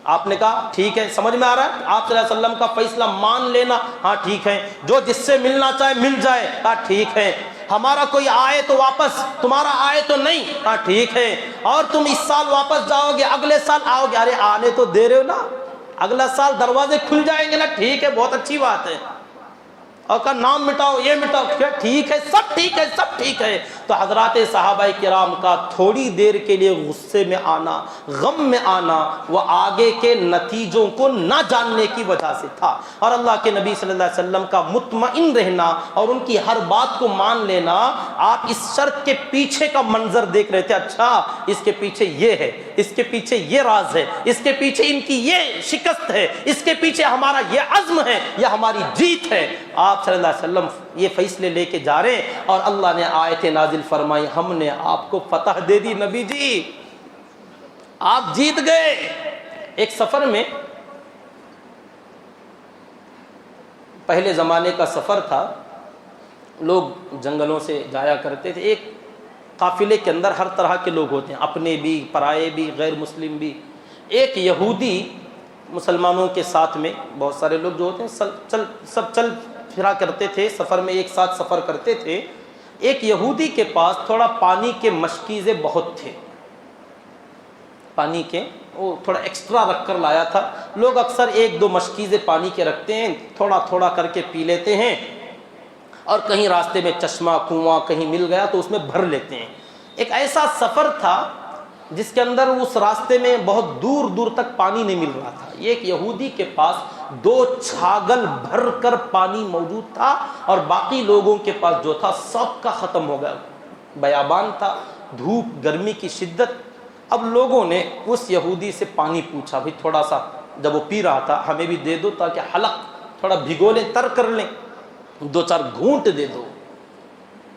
Speaker 1: آپ نے کہا ٹھیک ہے، سمجھ میں آ رہا ہے، آپ صلی اللہ علیہ وسلم کا فیصلہ مان لینا، ہاں ٹھیک ہے، جو جس سے ملنا چاہے مل جائے، ہاں ٹھیک ہے، ہمارا کوئی آئے تو واپس، تمہارا آئے تو نہیں، ہاں ٹھیک ہے، اور تم اس سال واپس جاؤ گے اگلے سال آؤ گے، ارے آنے تو دے رہے ہو نا، اگلا سال دروازے کھل جائیں گے نا، ٹھیک ہے بہت اچھی بات ہے. اور کا نام مٹاؤ، یہ مٹاؤ، ٹھیک ہے، سب ٹھیک ہے، سب ٹھیک ہے. تو حضرات صحابہ کرام کا تھوڑی دیر کے لیے غصے میں آنا، غم میں آنا، وہ آگے کے نتیجوں کو نہ جاننے کی وجہ سے تھا. اور اللہ کے نبی صلی اللہ علیہ وسلم کا مطمئن رہنا اور ان کی ہر بات کو مان لینا. آپ اس شرط کے پیچھے کا منظر دیکھ رہے تھے، اچھا اس کے پیچھے یہ ہے، اس کے پیچھے یہ راز ہے، اس کے پیچھے ان کی یہ شکست ہے، اس کے پیچھے ہمارا یہ عزم ہے، یہ ہماری جیت ہے. آپ صلی اللہ علیہ وسلم یہ فیصلے لے کے جا رہے ہیں اور اللہ نے آیت نازل فرمائی، ہم نے آپ کو فتح دے دی نبی جی، آپ جیت گئے. ایک سفر میں، پہلے زمانے کا سفر تھا، لوگ جنگلوں سے جایا کرتے تھے، ایک قافلے کے اندر ہر طرح کے لوگ ہوتے ہیں، اپنے بھی، پرائے بھی، غیر مسلم بھی. ایک یہودی مسلمانوں کے ساتھ میں بہت سارے لوگ جو ہوتے ہیں سب چل پھرا کرتے تھے، سفر میں ایک ساتھ سفر کرتے تھے. ایک یہودی کے پاس تھوڑا پانی کے مشکیزیں بہت تھے، پانی کے وہ تھوڑا ایکسٹرا رکھ کر لایا تھا. لوگ اکثر 1-2 مشکیزیں پانی کے رکھتے ہیں، تھوڑا تھوڑا کر کے پی لیتے ہیں، اور کہیں راستے میں چشمہ کنواں کہیں مل گیا تو اس میں بھر لیتے ہیں. ایک ایسا سفر تھا جس کے اندر اس راستے میں بہت دور دور تک پانی نہیں مل رہا تھا. ایک یہودی کے پاس 2 چھاگل بھر کر پانی موجود تھا اور باقی لوگوں کے پاس جو تھا سب کا ختم ہو گیا. بیابان تھا, دھوپ گرمی کی شدت. اب لوگوں نے اس یہودی سے پانی پوچھا, بھئی تھوڑا سا, جب وہ پی رہا تھا, ہمیں بھی دے دو تاکہ حلق تھوڑا بھگو لیں, تر کر لیں, 2-4 گھونٹ دے دو.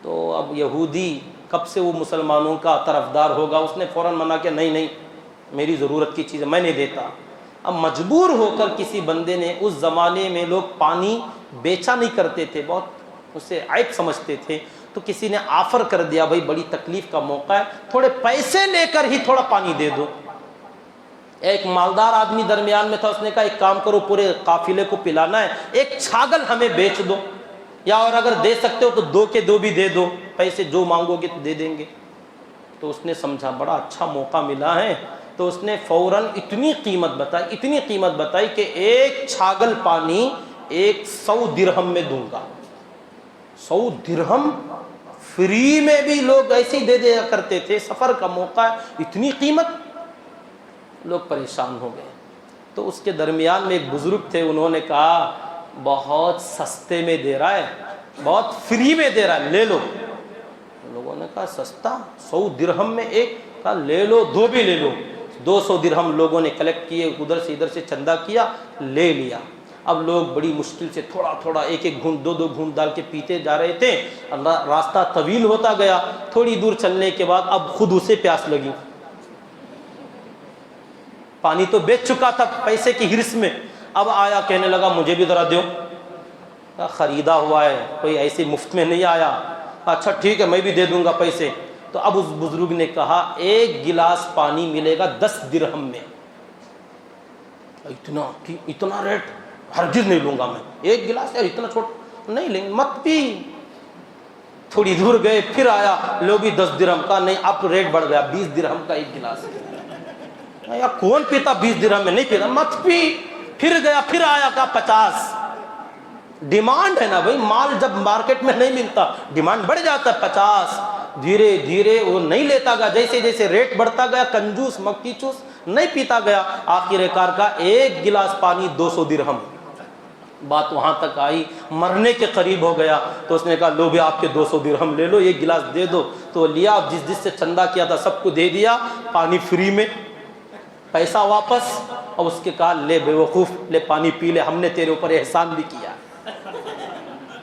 Speaker 1: تو اب یہودی کب سے وہ مسلمانوں کا طرفدار ہوگا, اس نے فوراً منع کیا, نہیں نہیں میری ضرورت کی چیز ہے, میں نہیں دیتا. اب مجبور ہو کر کسی بندے نے, اس زمانے میں لوگ پانی بیچا نہیں کرتے تھے, بہت اسے عیب سمجھتے تھے, تو کسی نے آفر کر دیا, بھائی بڑی تکلیف کا موقع ہے, تھوڑے پیسے لے کر ہی تھوڑا پانی دے دو. ایک مالدار آدمی درمیان میں تھا, اس نے کہا ایک کام کرو, پورے قافلے کو پلانا ہے, 1 چھاگل ہمیں بیچ دو, یا اور اگر دے سکتے ہو تو 2 کے 2 بھی دے دو, پیسے جو مانگو گے تو دے دیں گے. تو اس نے سمجھا بڑا اچھا موقع ملا ہے, تو اس نے فوراً اتنی قیمت بتائی کہ 1 چھاگل پانی 100 درہم میں دوں گا. 100 درہم فری میں بھی لوگ ایسے ہی دے دیا کرتے تھے, سفر کا موقع ہے, اتنی قیمت, لوگ پریشان ہو گئے. تو اس کے درمیان میں ایک بزرگ تھے, انہوں نے کہا بہت سستے میں دے رہا ہے, بہت فری میں دے رہا ہے, لے لو. لوگوں نے کہا سستا, 100 درہم میں 1, کہا لے لو, 2 بھی لے لو. 200 درہم لوگوں نے کلیکٹ کیے, ادھر سے چندہ کیا, لے لیا. اب لوگ بڑی مشکل سے تھوڑا تھوڑا 1-1 گھونٹ 2-2 گھونٹ ڈال کے پیتے جا رہے تھے. راستہ طویل ہوتا گیا, تھوڑی دور چلنے کے بعد اب خود اسے پیاس لگی. پانی تو بیچ چکا تھا پیسے کی ہرس میں, اب آیا کہنے لگا مجھے بھی ذرا دو. خریدا ہوا ہے, کوئی ایسے مفت میں نہیں آیا. اچھا ٹھیک ہے میں بھی دے دوں گا پیسے. تو اب اس بزرگ نے کہا 1 گلاس پانی ملے گا 10 درہم میں. اتنا ریٹ ہرگز نہیں لوں گا میں, 1 گلاس یار اتنا چھوٹا نہیں لیں گے, مت پی. تھوڑی دور گئے, پھر آیا, لو بھی 10 درہم کا, نہیں اب ریٹ بڑھ گیا, 20 درہم کا 1 گلاس. یا کون پیتا 20 درہم میں, نہیں پیتا, مت پی. پھر گیا, پھر آیا, کہا 50. ڈیمانڈ ہے نا بھائی, مال جب مارکیٹ میں نہیں ملتا ڈیمانڈ بڑھ جاتا ہے. 50. دھیرے دھیرے وہ نہیں لیتا گیا, جیسے جیسے ریٹ بڑھتا گیا, کنجوس مکی چوس نہیں پیتا گیا. آخر کار کا 1 گلاس پانی 200 درہم. بات وہاں تک آئی, مرنے کے قریب ہو گیا. تو اس نے کہا لو بھی آپ کے 200 درہم لے لو, 1 گلاس دے دو. تو لیا, جس سے چندہ کیا تھا سب کو دے دیا, پانی فری میں, پیسہ واپس. اور اس کے کہا لے بے وقوف, لے پانی پی لے, ہم نے تیرے اوپر احسان بھی کیا,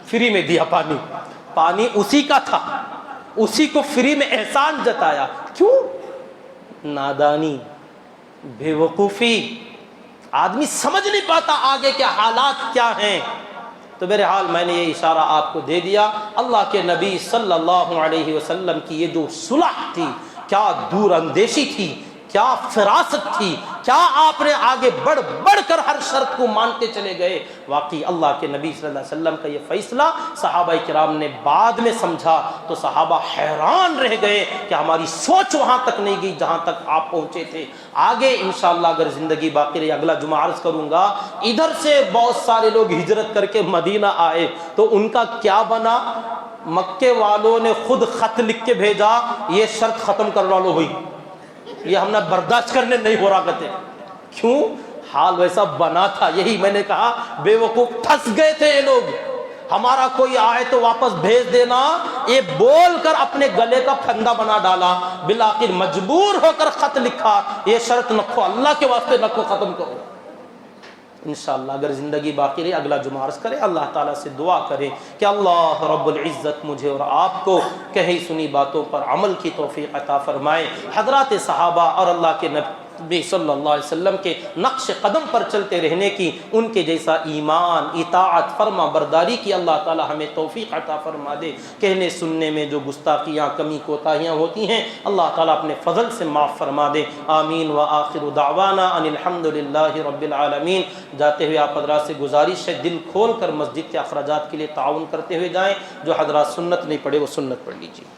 Speaker 1: فری میں دیا پانی. پانی اسی کا تھا, اسی کو فری میں احسان جتایا. کیوں؟ نادانی, بے وقوفی. آدمی سمجھ نہیں پاتا آگے کے حالات کیا ہیں. تو بہرحال میں نے یہ اشارہ آپ کو دے دیا. اللہ کے نبی صلی اللہ علیہ وسلم کی یہ جو صلح تھی, کیا دور اندیشی تھی, کیا فراست تھی, کیا آپ نے آگے بڑھ بڑھ کر ہر شرط کو مانتے چلے گئے. واقعی اللہ کے نبی صلی اللہ علیہ وسلم کا یہ فیصلہ صحابہ کرام نے بعد میں سمجھا تو صحابہ حیران رہ گئے کہ ہماری سوچ وہاں تک نہیں گئی جہاں تک آپ پہنچے تھے. آگے انشاءاللہ اگر زندگی باقی رہی, اگلا جمعہ عرض کروں گا, ادھر سے بہت سارے لوگ ہجرت کر کے مدینہ آئے تو ان کا کیا بنا. مکے والوں نے خود خط لکھ کے بھیجا, یہ شرط ختم کروا لو بھائی, یہ ہم نے برداشت کرنے نہیں ہو رہا کرتے. کیوں؟ حال ویسا بنا تھا. یہی میں نے کہا بے وقوف پھنس گئے تھے یہ لوگ. ہمارا کوئی آئے تو واپس بھیج دینا, یہ بول کر اپنے گلے کا پھندا بنا ڈالا. بالآخر مجبور ہو کر خط لکھا, یہ شرط نکھو, اللہ کے واسطے نکھو, ختم کرو. انشاءاللہ اگر زندگی باقی رہی اگلا جمعہ عرض کرے, اللہ تعالیٰ سے دعا کریں کہ اللہ رب العزت مجھے اور آپ کو کہی سنی باتوں پر عمل کی توفیق عطا فرمائے. حضرات صحابہ اور اللہ کے نبی صلی اللہ علیہ وسلم کے نقش قدم پر چلتے رہنے کی, ان کے جیسا ایمان, اطاعت, فرما برداری کی اللہ تعالیٰ ہمیں توفیق عطا فرما دے. کہنے سننے میں جو گستاخیاں, کمی کوتاہیاں ہوتی ہیں اللہ تعالیٰ اپنے فضل سے معاف فرما دے. آمین. وآخر دعوانا ان الحمد للہ رب العالمین. جاتے ہوئے آپ حضرات سے گزارش ہے, دل کھول کر مسجد کے اخراجات کے لیے تعاون کرتے ہوئے جائیں. جو حضرات سنت نہیں پڑھے وہ سنت پڑھ لیجیے.